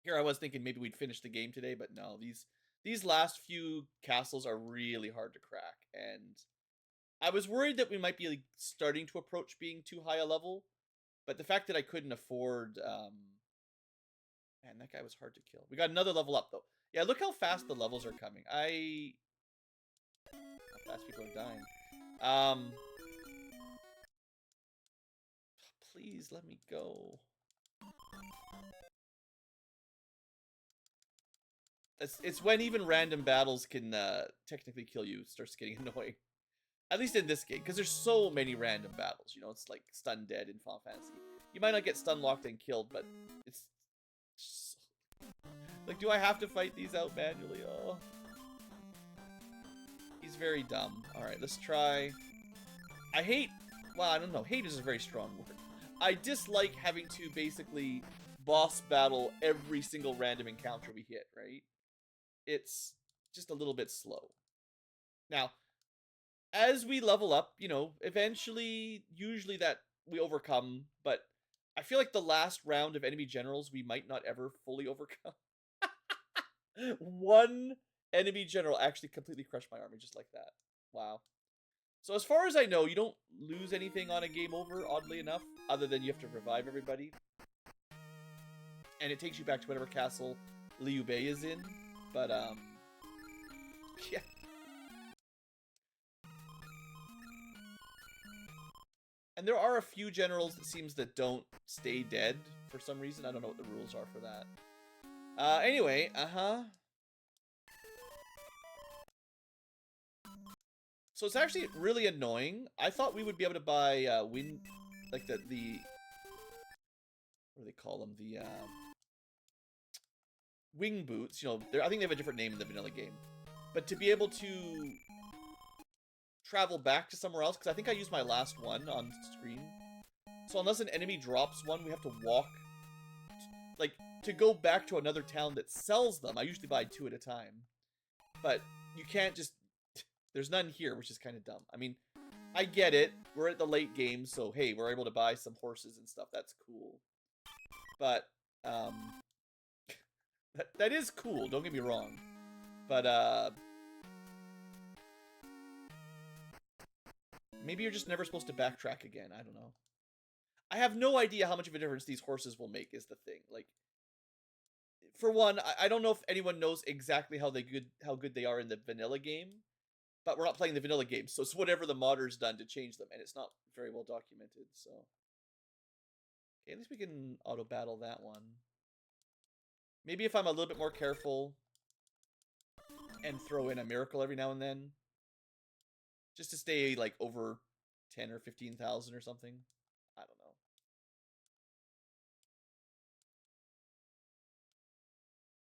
Here I was thinking maybe we'd finish the game today, but no. These last few castles are really hard to crack, and I was worried that we might be like, starting to approach being too high a level, but the fact that I couldn't afford... Man, that guy was hard to kill. We got another level up, though. Yeah, look how fast the levels are coming. How fast people are dying. Please, let me go. It's when even random battles can technically kill you, it starts getting annoying. At least in this game, because there's so many random battles. You know, it's like stun dead in Final Fantasy. You might not get stun locked and killed, but it's... Like, do I have to fight these out manually? Oh. He's very dumb. Alright, let's try... I hate... Well, I don't know. Hate is a very strong word. I dislike having to basically boss battle every single random encounter we hit, right? It's just a little bit slow. Now, as we level up, you know, eventually, usually that we overcome, but I feel like the last round of enemy generals we might not ever fully overcome. One enemy general actually completely crushed my army just like that. Wow. So as far as I know, you don't lose anything on a game over, oddly enough, other than you have to revive everybody. And it takes you back to whatever castle Liu Bei is in. But, yeah. And there are a few generals, it seems, that don't stay dead for some reason. I don't know what the rules are for that. Anyway, So it's actually really annoying. I thought we would be able to buy wind, like the what do they call them? The wing boots. You know, I think they have a different name in the vanilla game. But to be able to travel back to somewhere else, because I think I used my last one on screen. So unless an enemy drops one, we have to walk. Like, to go back to another town that sells them, I usually buy 2 at a time. But you can't just... There's none here, which is kind of dumb. I mean, I get it. We're at the late game, so hey, we're able to buy some horses and stuff. That's cool. But, that is cool, don't get me wrong. But, maybe you're just never supposed to backtrack again. I don't know. I have no idea how much of a difference these horses will make is the thing. Like, for one, I don't know if anyone knows exactly how good they are in the vanilla game. But we're not playing the vanilla game, so it's whatever the modder's done to change them, and it's not very well documented, so... Okay, at least we can auto-battle that one. Maybe if I'm a little bit more careful and throw in a miracle every now and then. Just to stay, like, over 10 or 15,000 or something. I don't know.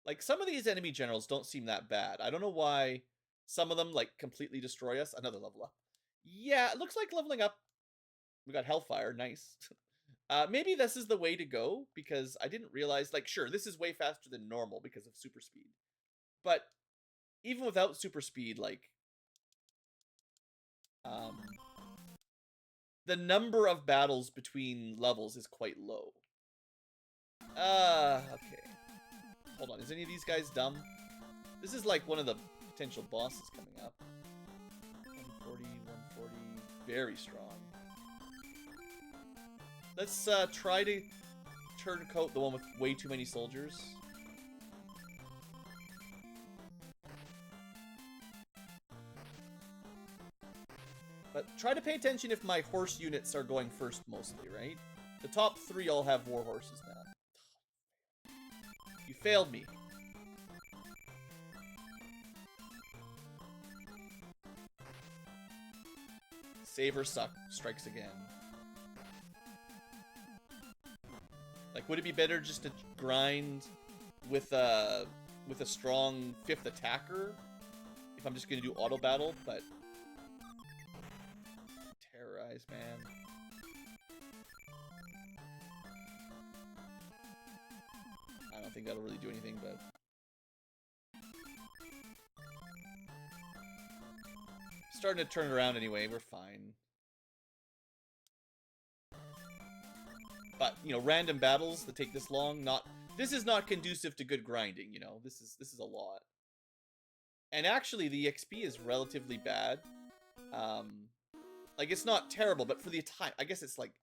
Like, some of these enemy generals don't seem that bad. I don't know why some of them, like, completely destroy us. Another level up. Yeah, it looks like leveling up. We got Hellfire. Nice. Maybe this is the way to go, because I didn't realize, like, sure, this is way faster than normal because of super speed. But even without super speed, like, the number of battles between levels is quite low. Okay. Hold on, is any of these guys dumb? This is like one of the potential bosses coming up. 140, 140, very strong. Let's try to turncoat the one with way too many soldiers. But try to pay attention if my horse units are going first mostly, right? The top 3 all have war horses now. You failed me. Save or suck strikes again. Like, would it be better just to grind with a strong 5th attacker if I'm just gonna do auto battle? But terrorize, man. I don't think that'll really do anything, but starting to turn around anyway. We're fine. But, you know, random battles that take this long, this is not conducive to good grinding, you know. This is a lot. And actually, the XP is relatively bad. Like, it's not terrible, but for the time, I guess it's like,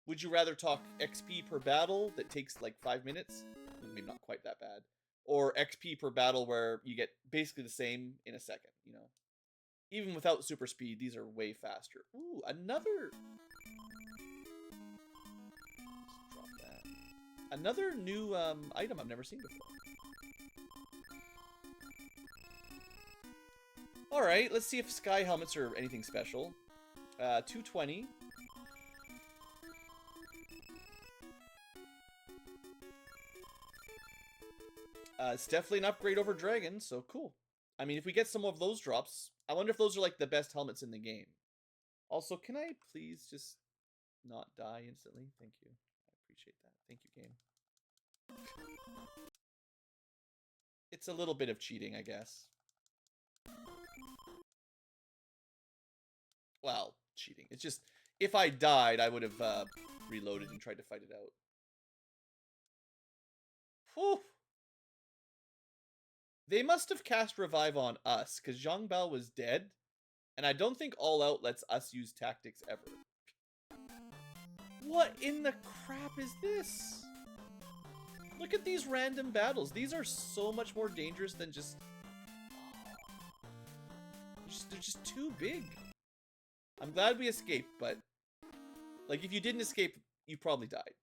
would you rather talk XP per battle that takes, like, 5 minutes? Maybe not quite that bad. Or XP per battle where you get basically the same in a second, you know. Even without super speed, these are way faster. Ooh, another... Another new item I've never seen before. Alright, let's see if sky helmets are anything special. 220. It's definitely an upgrade over Dragon, so cool. I mean, if we get some of those drops, I wonder if those are like the best helmets in the game. Also, can I please just not die instantly? Thank you. I appreciate that. Thank you, game. It's a little bit of cheating, I guess. Well, cheating. It's just, if I died, I would have reloaded and tried to fight it out. Whew. They must have cast Revive on us, because Zhang Bao was dead, and I don't think All Out lets us use tactics ever. What in the crap is this? Look at these random battles. These are so much more dangerous than just... They're just too big. I'm glad we escaped, but... Like, if you didn't escape, you probably died.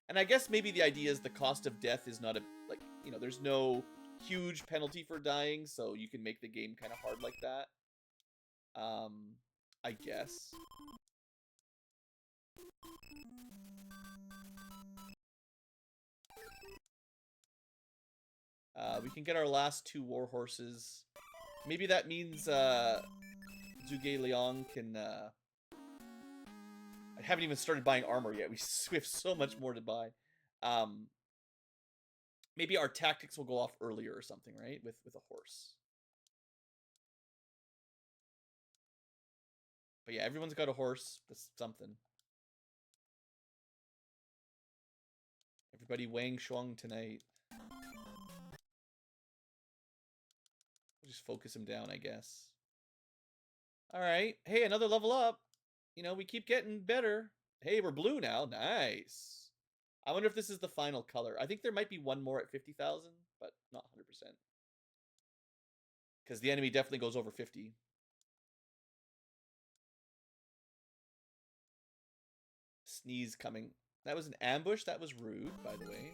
And I guess maybe the idea is the cost of death is not a... Like, you know, there's no huge penalty for dying, so you can make the game kind of hard like that. I guess. We can get our last 2 war horses. Maybe that means Zhuge Liang can... I haven't even started buying armor yet. We have so much more to buy. Maybe our tactics will go off earlier or something, right? With a horse. But yeah, everyone's got a horse. That's something. Everybody Wang Shuang tonight. We'll just focus him down, I guess. Alright. Hey, another level up. You know, we keep getting better. Hey, we're blue now. Nice. I wonder if this is the final color. I think there might be one more at 50,000, but not 100%. Because the enemy definitely goes over 50. Sneeze coming. That was an ambush. That was rude, by the way.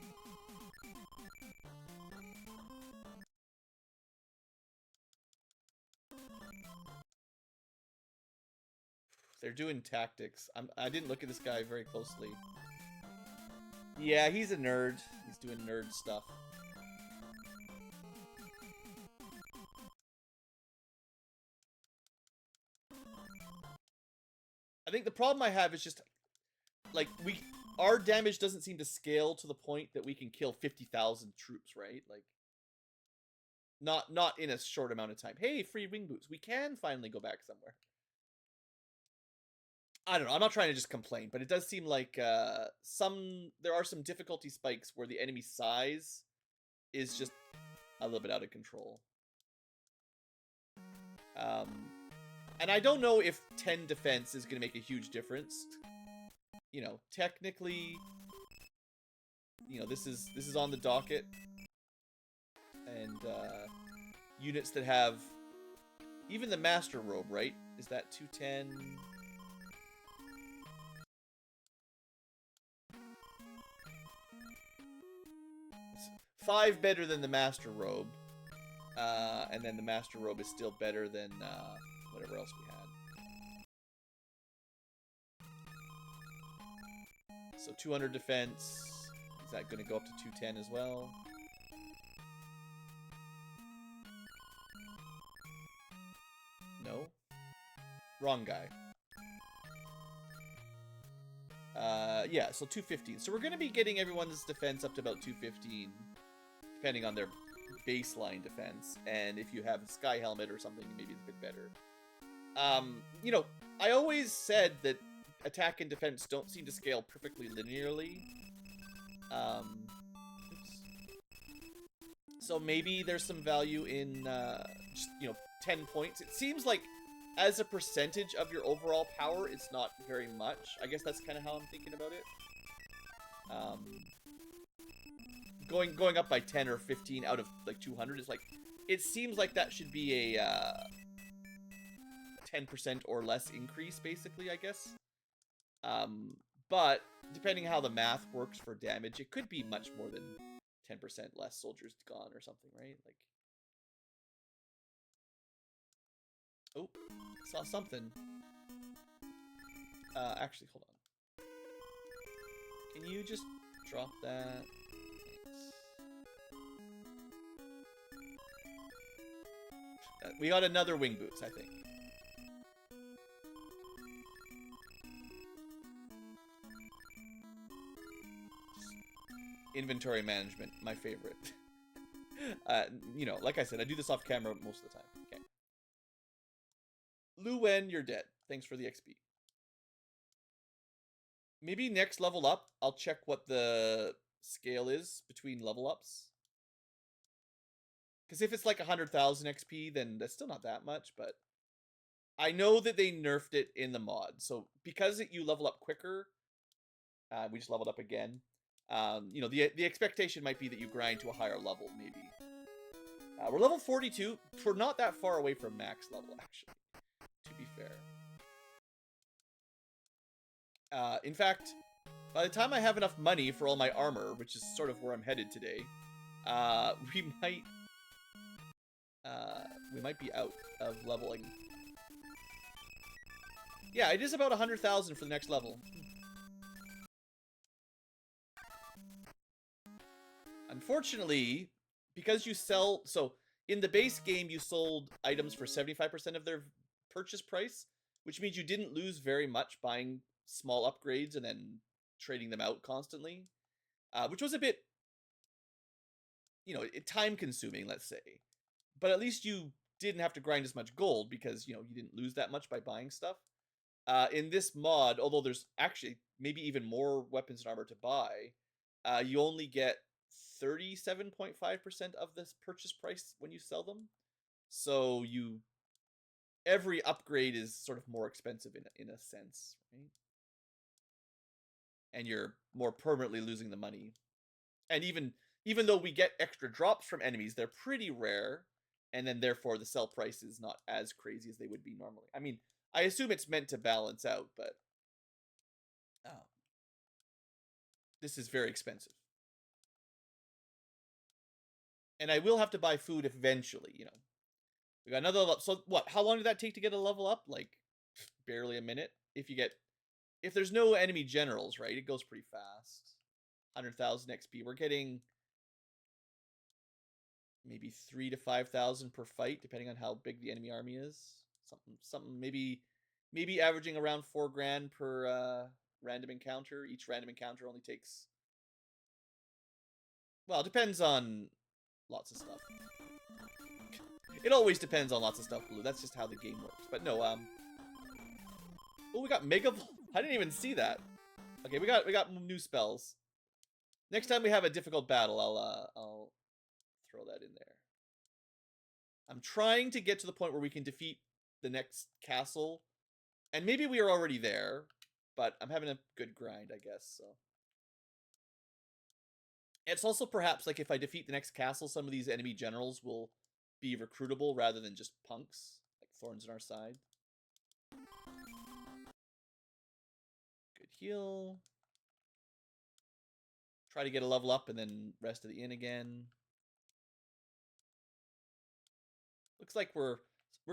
They're doing tactics. I didn't look at this guy very closely. Yeah, he's a nerd. He's doing nerd stuff. I think the problem I have is just, like, our damage doesn't seem to scale to the point that we can kill 50,000 troops, right? Like, not in a short amount of time. Hey, free wing boots. We can finally go back somewhere. I don't know. I'm not trying to just complain, but it does seem like there are some difficulty spikes where the enemy size is just a little bit out of control. And I don't know if 10 defense is going to make a huge difference. You know, technically, you know, this is on the docket, and units that have even the Master Robe, right? Is that 210? It's 5 better than the Master Robe, and then the Master Robe is still better than whatever else we had. So 200 defense. Is that going to go up to 210 as well? No. Wrong guy. Yeah, so 215. So we're going to be getting everyone's defense up to about 215, depending on their baseline defense. And if you have a sky helmet or something, maybe it's a bit better. You know, I always said that attack and defense don't seem to scale perfectly linearly. So maybe there's some value in, just, you know, 10 points. It seems like as a percentage of your overall power, it's not very much. I guess that's kind of how I'm thinking about it. Going up by 10 or 15 out of, like, 200 is like, it seems like that should be a 10% or less increase, basically, I guess. But depending how the math works for damage, it could be much more than 10% less soldiers gone or something, right? Like, oh, saw something. Actually, hold on. Can you just drop that? Thanks. We got another wing boots, I think. Inventory management, my favorite. You know, like I said, I do this off camera most of the time. Okay. Lu Wen, you're dead. Thanks for the XP. Maybe next level up, I'll check what the scale is between level ups. Because if it's like 100,000 XP, then that's still not that much, but I know that they nerfed it in the mod. So because you level up quicker, we just leveled up again. You know, the expectation might be that you grind to a higher level, maybe. We're level 42. We're not that far away from max level, actually, to be fair. In fact, by the time I have enough money for all my armor, which is sort of where I'm headed today, we might be out of leveling. Yeah, it is about 100,000 for the next level. Unfortunately, because you sell... So, in the base game, you sold items for 75% of their purchase price, which means you didn't lose very much buying small upgrades and then trading them out constantly, which was a bit, you know, time-consuming, let's say. But at least you didn't have to grind as much gold because, you know, you didn't lose that much by buying stuff. In this mod, although there's actually maybe even more weapons and armor to buy, you only get 37.5% of this purchase price when you sell them. So every upgrade is sort of more expensive in a sense, right? And you're more permanently losing the money. And even though we get extra drops from enemies, they're pretty rare, and then therefore the sell price is not as crazy as they would be normally. I mean, I assume it's meant to balance out, but this is very expensive. And I will have to buy food eventually, you know. We got another level up. So what? How long did that take to get a level up? Like barely a minute. If there's no enemy generals, right? It goes pretty fast. 100,000 XP. We're getting maybe 3,000 to 5,000 per fight, depending on how big the enemy army is. Something maybe averaging around 4 grand per random encounter. Each random encounter only takes, well, it depends on lots of stuff. It always depends on lots of stuff, Blue. That's just how the game works. But no, oh, we got Mega... I didn't even see that. Okay, we got new spells. Next time we have a difficult battle, I'll throw that in there. I'm trying to get to the point where we can defeat the next castle. And maybe we are already there, but I'm having a good grind, I guess, so. It's also perhaps like if I defeat the next castle, some of these enemy generals will be recruitable rather than just punks, like thorns in our side. Good heal. Try to get a level up and then rest of the inn again. Looks like we're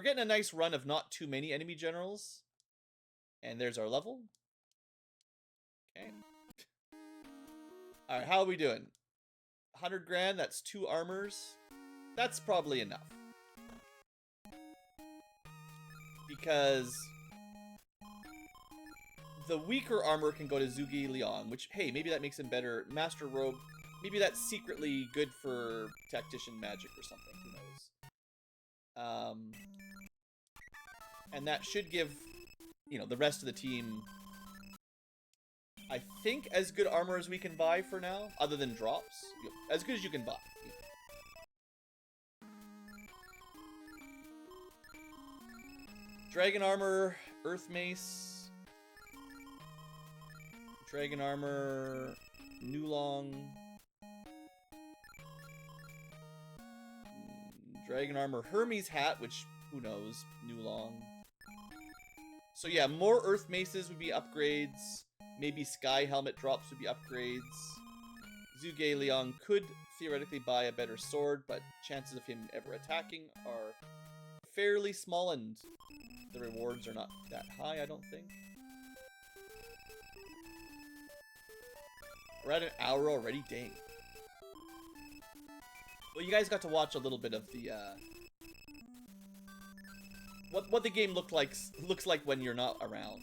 getting a nice run of not too many enemy generals. And there's our level. Okay. Alright, how are we doing? 100 grand, that's 2 armors. That's probably enough. Because the weaker armor can go to Zhuge Liang, which, hey, maybe that makes him better. Master Rogue, maybe that's secretly good for Tactician Magic or something, who knows. And that should give, you know, the rest of the team, I think, as good armor as we can buy for now, other than drops. As good as you can buy. Dragon armor, earth mace, dragon armor, Nulong, dragon armor, Hermes hat, which who knows, Nulong. So yeah, more earth maces would be upgrades. Maybe sky helmet drops would be upgrades. Zhuge Liang could theoretically buy a better sword, but chances of him ever attacking are fairly small, and the rewards are not that high, I don't think. We're at an hour already? Dang. Well, you guys got to watch a little bit of the, what the game looks like when you're not around.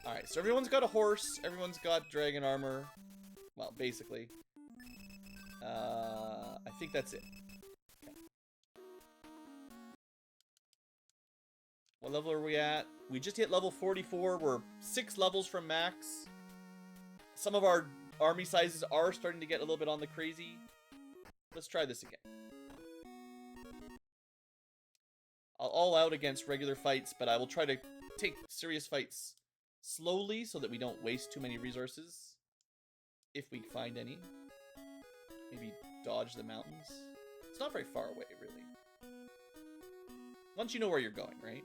Alright, so everyone's got a horse, everyone's got dragon armor. Well, basically. I think that's it. Okay. What level are we at? We just hit level 44. We're 6 levels from max. Some of our army sizes are starting to get a little bit on the crazy. Let's try this again. I'll all out against regular fights, but I will try to take serious fights slowly so that we don't waste too many resources. If we find any. Maybe dodge the mountains. It's not very far away, really. Once you know where you're going, right?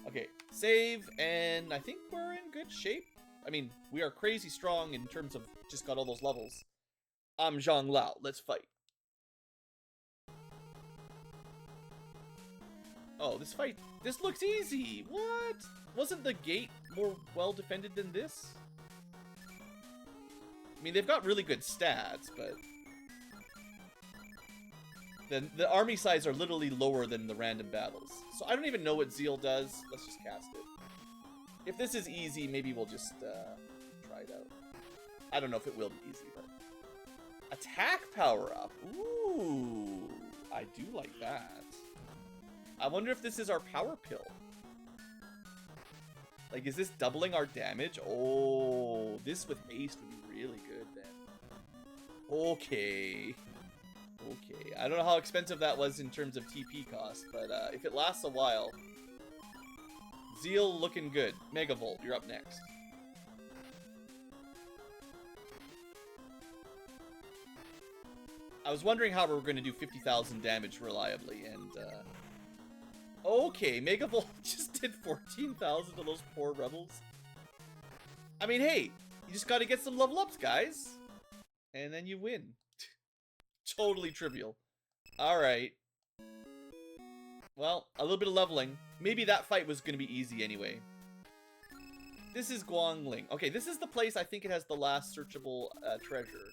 Okay, save, and I think we're in good shape. I mean, we are crazy strong in terms of just got all those levels. I'm Zhang Lao. Let's fight. Oh, this looks easy. What? Wasn't the gate more well defended than this? I mean, they've got really good stats, but then the army size are literally lower than the random battles. So I don't even know what Zeal does. Let's just cast it. If this is easy, maybe we'll just try it out. I don't know if it will be easy, but attack power up. Ooh, I do like that. I wonder if this is our power pill. Like, is this doubling our damage? Oh, this with haste would be really good then. Okay. Okay. I don't know how expensive that was in terms of TP cost, but if it lasts a while. Zeal looking good. Megavolt, you're up next. I was wondering how we were going to do 50,000 damage reliably, and okay, Megavolt just did 14,000 to those poor rebels. I mean, hey, you just got to get some level ups, guys. And then you win. Totally trivial. Alright. Well, a little bit of leveling. Maybe that fight was going to be easy anyway. This is Guangling. Okay, this is the place I think it has the last searchable treasure.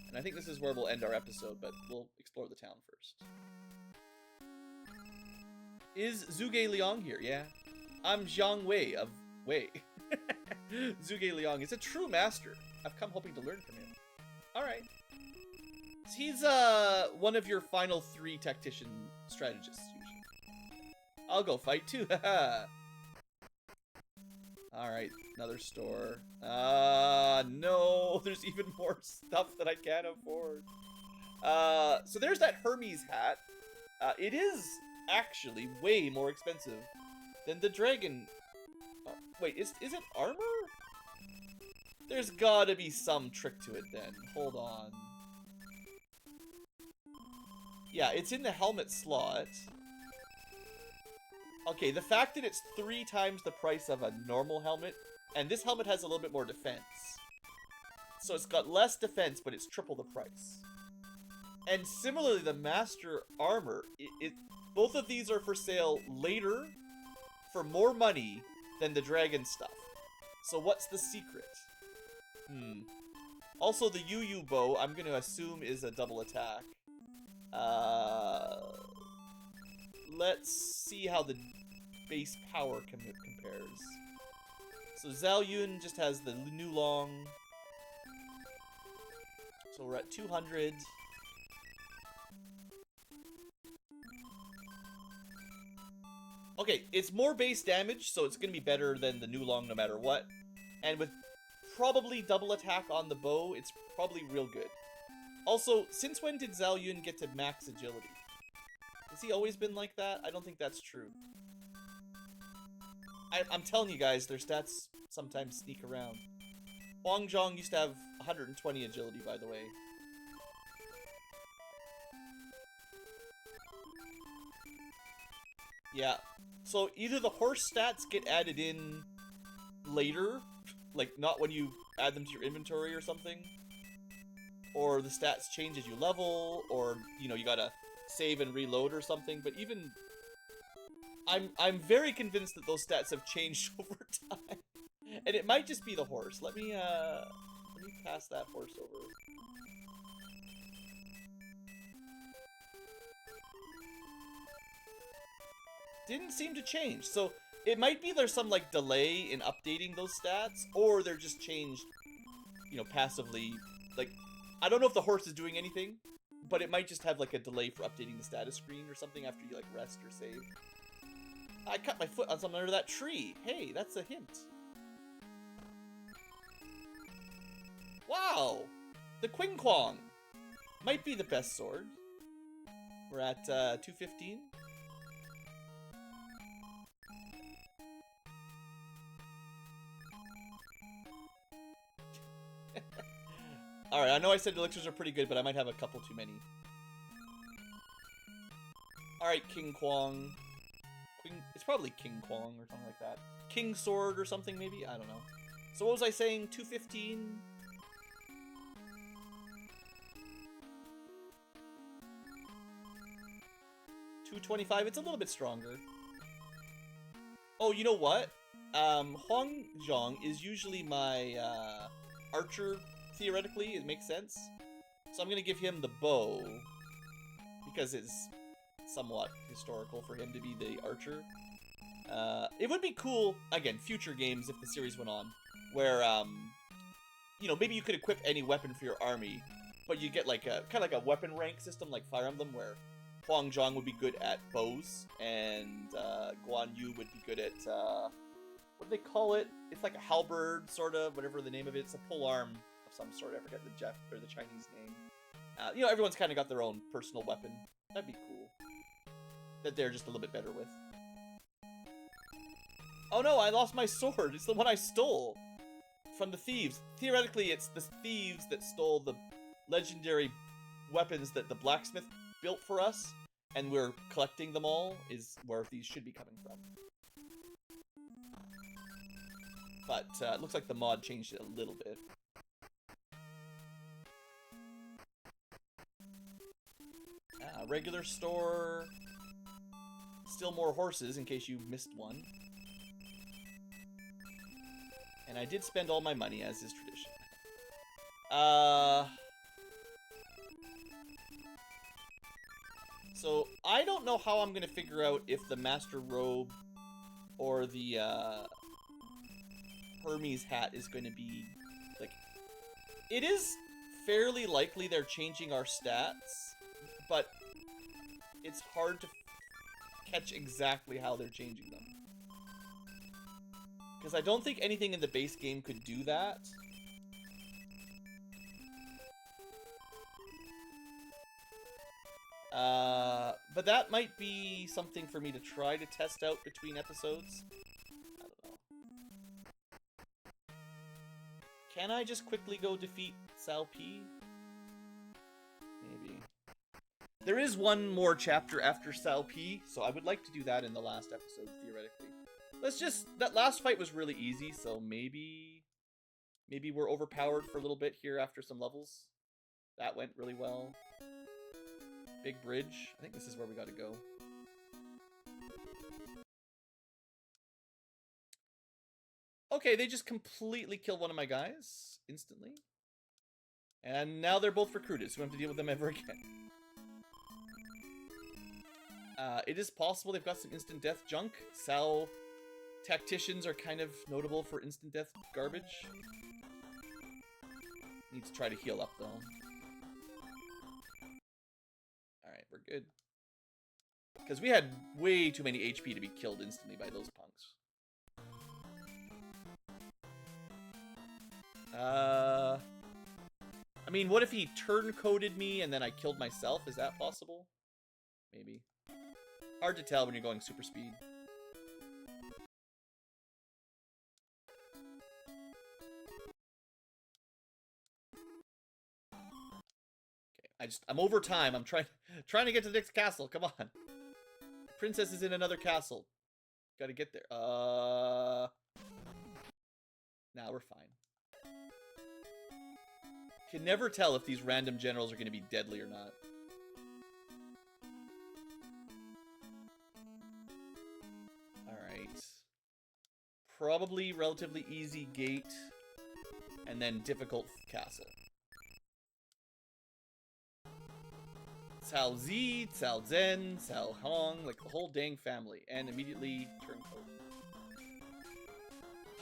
And I think this is where we'll end our episode, but we'll explore the town first. Is Zhuge Liang here? Yeah. I'm Zhang Wei of Wei. Zhuge Liang is a true master. I've come hoping to learn from him. Alright. He's one of your final 3 tactician strategists, usually. I'll go fight too, haha. Alright, another store. No, there's even more stuff that I can't afford. So there's that Hermes hat. It is actually way more expensive than the dragon. Wait, is it armor? There's gotta be some trick to it then. Hold on. Yeah, it's in the helmet slot. Okay, the fact that it's 3 times the price of a normal helmet, and this helmet has a little bit more defense. So it's got less defense, but it's triple the price. And similarly, the Master Armor, both of these are for sale later for more money than the dragon stuff. So what's the secret? Also, the Yu bow, I'm going to assume is a double attack. Let's see how the base power compares. So Zhao Yun just has the New Long. So we're at 200. Okay, it's more base damage, so it's going to be better than the New Long no matter what. And with probably double attack on the bow, it's probably real good. Also, since when did Zhao Yun get to max agility? Has he always been like that? I don't think that's true. I'm telling you guys, their stats sometimes sneak around. Huang Zhong used to have 120 agility, by the way. Yeah. So either the horse stats get added in later, like not when you add them to your inventory or something, or the stats change as you level, or, you know, you gotta save and reload or something, but even... I'm very convinced that those stats have changed over time. And it might just be the horse. Let me pass that horse over. Didn't seem to change, so it might be there's some, like, delay in updating those stats, or they're just changed, you know, passively. Like, I don't know if the horse is doing anything, but it might just have, like, a delay for updating the status screen or something after you, like, rest or save. I cut my foot on something under that tree. Hey, that's a hint. Wow! The Qing Kwang might be the best sword. We're at 215. Alright, I know I said elixirs are pretty good, but I might have a couple too many. Alright, King Kwang. It's probably King Kwang or something like that. King Sword or something, maybe? I don't know. So what was I saying? 215? $225. It's a little bit stronger. Oh, you know what? Huang Zhong is usually my archer, theoretically. It makes sense. So I'm going to give him the bow, because it's somewhat historical for him to be the archer. It would be cool, again, future games if the series went on, where, you know, maybe you could equip any weapon for your army, but you get like a, kind of like a weapon rank system like Fire Emblem, where Huang Zhong would be good at bows, and Guan Yu would be good at, what do they call it? It's like a halberd, sort of, whatever the name of it. It's a polearm of some sort. I forget the Chinese name. You know, everyone's kind of got their own personal weapon. That'd be cool. That they're just a little bit better with. Oh no, I lost my sword. It's the one I stole from the thieves. Theoretically, it's the thieves that stole the legendary weapons that the blacksmith built for us, and we're collecting them all, is where these should be coming from. But it looks like the mod changed it a little bit. Regular store. Still more horses, in case you missed one. And I did spend all my money, as is tradition. So, I don't know how I'm going to figure out if the Master Robe or the Hermes hat is going to be, like... It is fairly likely they're changing our stats, but it's hard to catch exactly how they're changing them. Because I don't think anything in the base game could do that. But that might be something for me to try to test out between episodes. I don't know. Can I just quickly go defeat Sal P? Maybe. There is one more chapter after Sal P, so I would like to do that in the last episode, theoretically. Let's just... That last fight was really easy, so maybe we're overpowered for a little bit here after some levels. That went really well. Big bridge. I think this is where we gotta go. Okay, they just completely killed one of my guys instantly. And now they're both recruited, so we don't have to deal with them ever again. It is possible they've got some instant death junk. Sal tacticians are kind of notable for instant death garbage. Need to try to heal up, though. Alright, we're good. Because we had way too many HP to be killed instantly by those punks. I mean, what if he turn-coded me and then I killed myself? Is that possible? Maybe. Hard to tell when you're going super speed. Okay, I'm over time. I'm trying to get to the next castle. Come on. The princess is in another castle. Gotta get there. Nah, we're fine. Can never tell if these random generals are going to be deadly or not. Alright. Probably relatively easy gate. And then difficult castle. Cao Zi, Cao Zhen, Cao Hong, like the whole dang family. And immediately turncoat.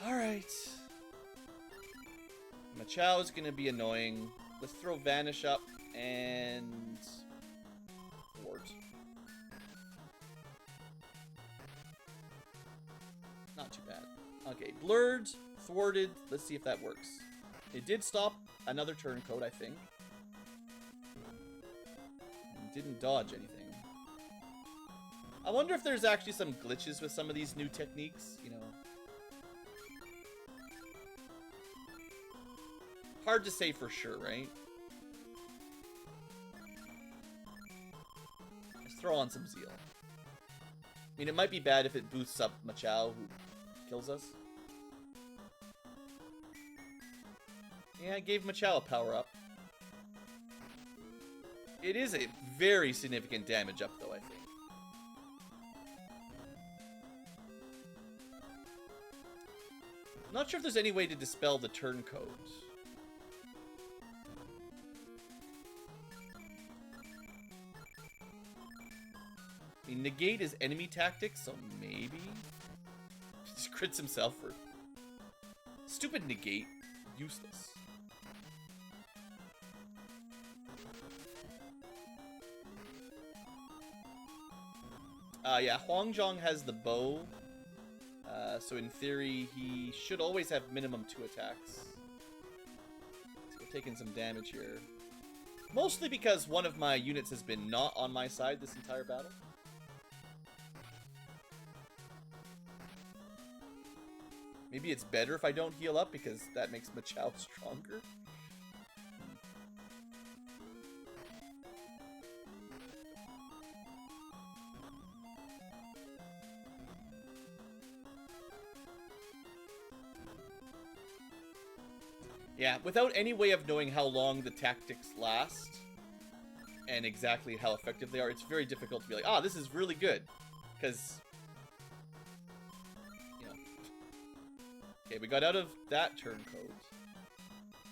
Alright. Machao is gonna be annoying. Let's throw Vanish up and thwart. Not too bad. Okay, blurred, thwarted. Let's see if that works. It did stop another turncoat, I think. It didn't dodge anything. I wonder if there's actually some glitches with some of these new techniques, you know. Hard to say for sure, right? Let's throw on some zeal. I mean, it might be bad if it boosts up Machao, who kills us. Yeah, I gave Machao a power-up. It is a very significant damage up, though, I think. I'm not sure if there's any way to dispel the turncoat. I mean, negate is enemy tactics, so maybe? He just crits himself for... Stupid negate. Useless. Yeah, Huangjong has the bow. So in theory, he should always have minimum 2 attacks. So we're taking some damage here. Mostly because one of my units has been not on my side this entire battle. Maybe it's better if I don't heal up because that makes Machao stronger. Yeah, without any way of knowing how long the tactics last and exactly how effective they are, it's very difficult to be like, ah, this is really good. Because, you know. Okay, we got out of that turncoat.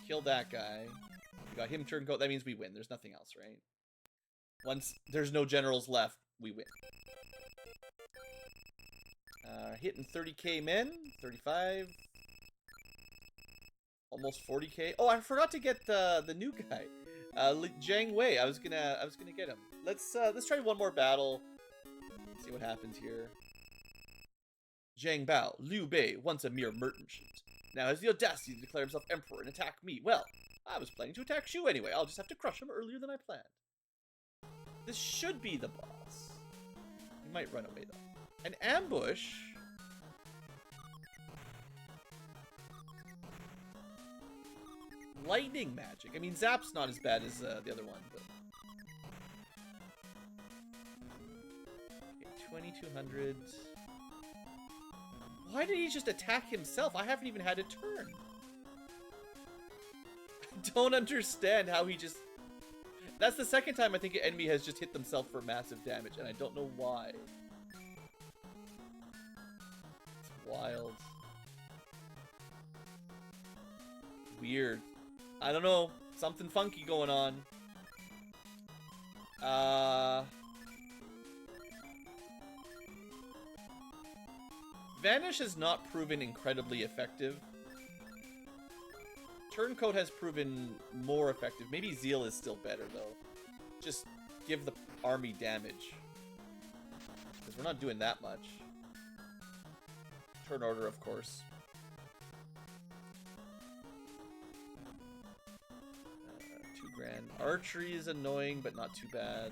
Killed that guy. We got him turncoat. That means we win. There's nothing else, right? Once there's no generals left, we win. Hitting 30k men. 35. Almost 40k. Oh, I forgot to get the new guy, Zhang Wei. I was gonna get him. Let's try one more battle. See what happens here. Zhang Bao, Liu Bei, once a mere merchant, now has the audacity to declare himself emperor and attack me. Well, I was planning to attack Shu anyway. I'll just have to crush him earlier than I planned. This should be the boss. He might run away though. An ambush. Lightning magic. I mean, Zap's not as bad as the other one, but... Okay, 2200. Why did he just attack himself? I haven't even had a turn. I don't understand how he just... That's the second time I think an enemy has just hit themselves for massive damage, and I don't know why. It's wild. Weird. I don't know. Something funky going on. Vanish has not proven incredibly effective. Turncoat has proven more effective. Maybe Zeal is still better, though. Just give the army damage. Because we're not doing that much. Turn order, of course. 2 grand. Archery is annoying, but not too bad.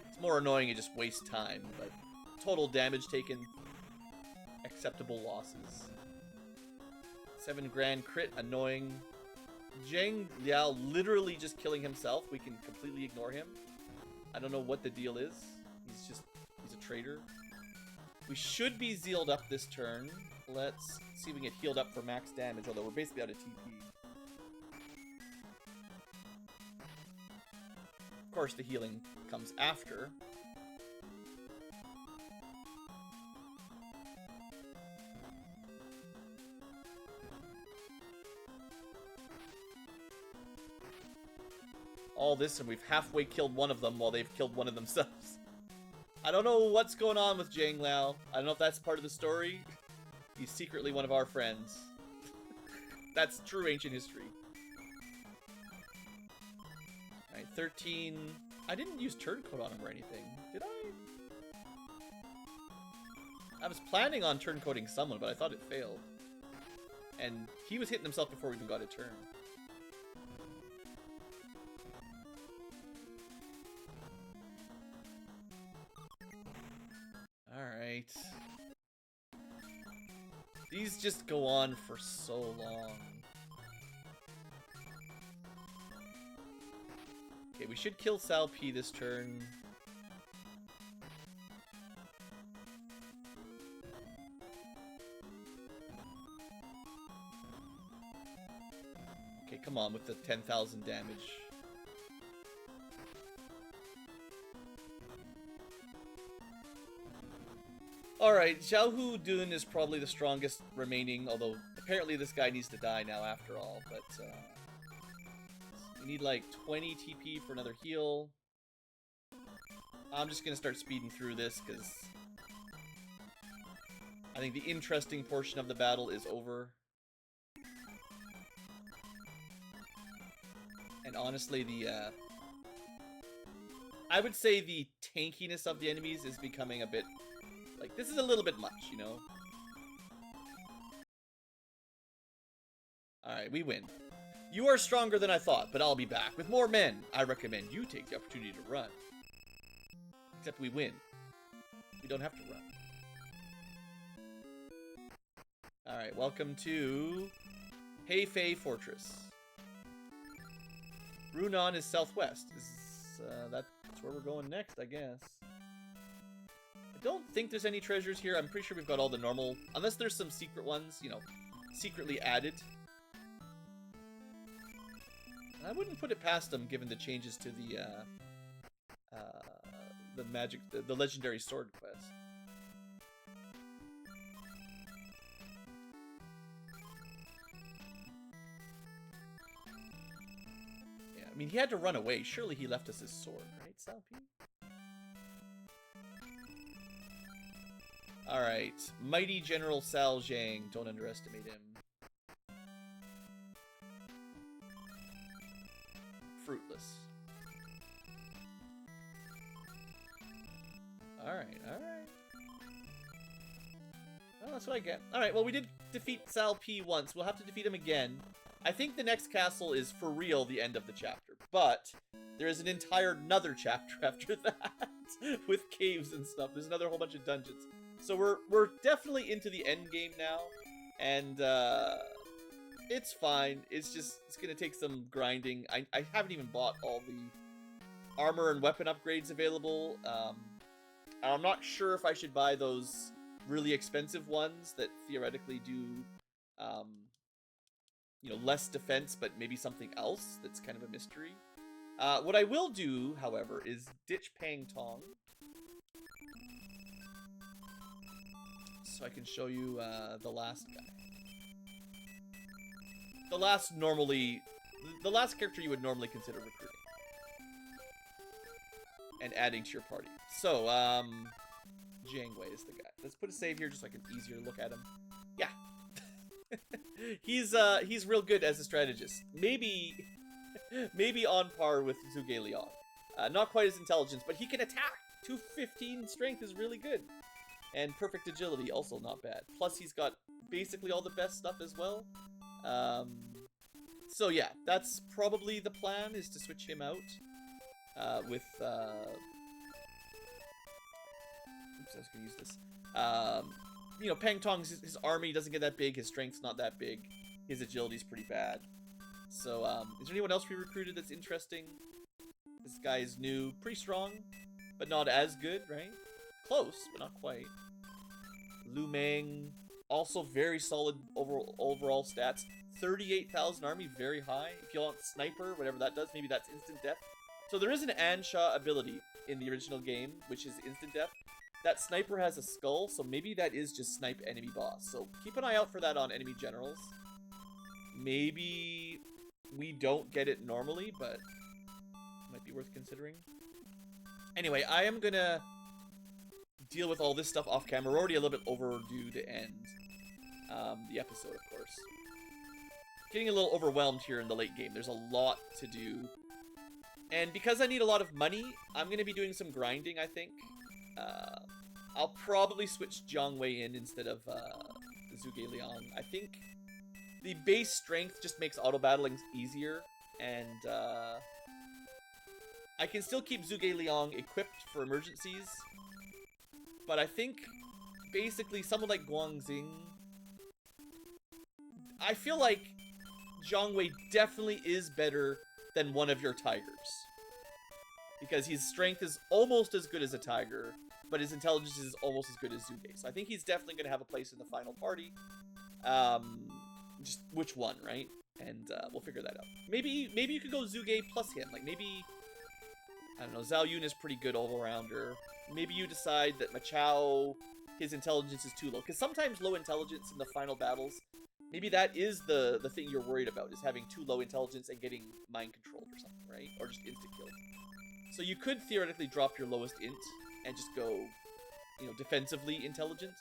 It's more annoying, it just wastes time, but total damage taken, acceptable losses. 7 grand crit, annoying. Zhang Liao literally just killing himself. We can completely ignore him. I don't know what the deal is. He's a traitor. We should be zealed up this turn. Let's see if we can get healed up for max damage, although we're basically out of TP. Of course, the healing comes after. All this, and we've halfway killed one of them while they've killed one of themselves. I don't know what's going on with Zhang Liao. I don't know if that's part of the story. He's secretly one of our friends. That's true ancient history. Alright, 13. I didn't use turncoat on him or anything. Did I? I was planning on turncoating someone, but I thought it failed. And he was hitting himself before we even got a turn. Alright. These just go on for so long. Okay, we should kill Sal P this turn. Okay, come on with the 10,000 damage. Alright, Xiaohu Dun is probably the strongest remaining, although apparently this guy needs to die now after all, but we need like 20 TP for another heal. I'm just gonna start speeding through this because I think the interesting portion of the battle is over. And honestly, I would say the tankiness of the enemies is becoming a bit, like, this is a little bit much, you know? Alright, we win. You are stronger than I thought, but I'll be back. With more men, I recommend you take the opportunity to run. Except we win. We don't have to run. Alright, welcome to Heifei Fortress. Runan is southwest. That's where we're going next, I guess. I don't think there's any treasures here. I'm pretty sure we've got all the normal... Unless there's some secret ones, you know, secretly added. And I wouldn't put it past them, given the changes to the magic... The legendary sword quest. I mean, he had to run away. Surely he left us his sword, right, Salpi? Alright. Mighty General Sal Zhang. Don't underestimate him. Fruitless. Alright, alright. Well, that's what I get. Alright, well, we did defeat Sal P once. We'll have to defeat him again. I think the next castle is for real the end of the chapter, but there is an entire another chapter after that with caves and stuff. There's another whole bunch of dungeons. So we're definitely into the end game now, and it's fine. It's gonna take some grinding. I haven't even bought all the armor and weapon upgrades available. I'm not sure if I should buy those really expensive ones that theoretically do you know, less defense, but maybe something else that's kind of a mystery. What I will do, however, is ditch Pang Tong. So I can show you the last guy. The last character you would normally consider recruiting. And adding to your party. So, Jangwei is the guy. Let's put a save here just so I can easier look at him. Yeah. He's real good as a strategist. Maybe on par with Zhuge Liang. Not quite as intelligent, but he can attack. 215 strength is really good. And perfect agility, also not bad. Plus he's got basically all the best stuff as well. So yeah, that's probably the plan, is to switch him out. With oops, I was gonna use this. You know, Pang Tong's his army doesn't get that big, his strength's not that big, his agility's pretty bad. So, is there anyone else we recruited that's interesting? This guy is new, pretty strong, but not as good, right? Close, but not quite. Lu Meng, also very solid overall stats. 38,000 army, very high. If you want sniper, whatever that does, maybe that's instant death. So there is an Ansha ability in the original game, which is instant death. That sniper has a skull, so maybe that is just snipe enemy boss. So keep an eye out for that on enemy generals. Maybe we don't get it normally, but it might be worth considering. Anyway, I am gonna deal with all this stuff off camera. We're already a little bit overdue to end the episode, of course. Getting a little overwhelmed here in the late game. There's a lot to do. And because I need a lot of money, I'm going to be doing some grinding, I think. I'll probably switch Jiang Wei in instead of Zhuge Liang. I think the base strength just makes auto-battling easier, and I can still keep Zhuge Liang equipped for emergencies, but I think basically someone like Guangxing, I feel like Jiang Wei definitely is better than one of your tigers. Because his strength is almost as good as a tiger, but his intelligence is almost as good as Zhuge. So I think he's definitely going to have a place in the final party. Just which one, right? And we'll figure that out. Maybe you could go Zhuge plus him. Like maybe, I don't know, Zhao Yun is pretty good all-rounder. Maybe you decide that Machao his intelligence is too low. Because sometimes low intelligence in the final battles, maybe that is the thing you're worried about, is having too low intelligence and getting mind controlled or something, right? Or just insta-killed. So you could theoretically drop your lowest int and just go, you know, defensively intelligent.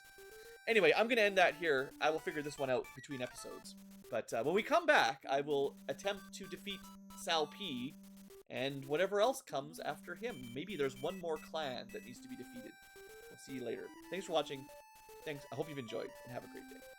Anyway, I'm going to end that here. I will figure this one out between episodes. But when we come back, I will attempt to defeat Sal P and whatever else comes after him. Maybe there's one more clan that needs to be defeated. We'll see you later. Thanks for watching. Thanks. I hope you've enjoyed, and have a great day.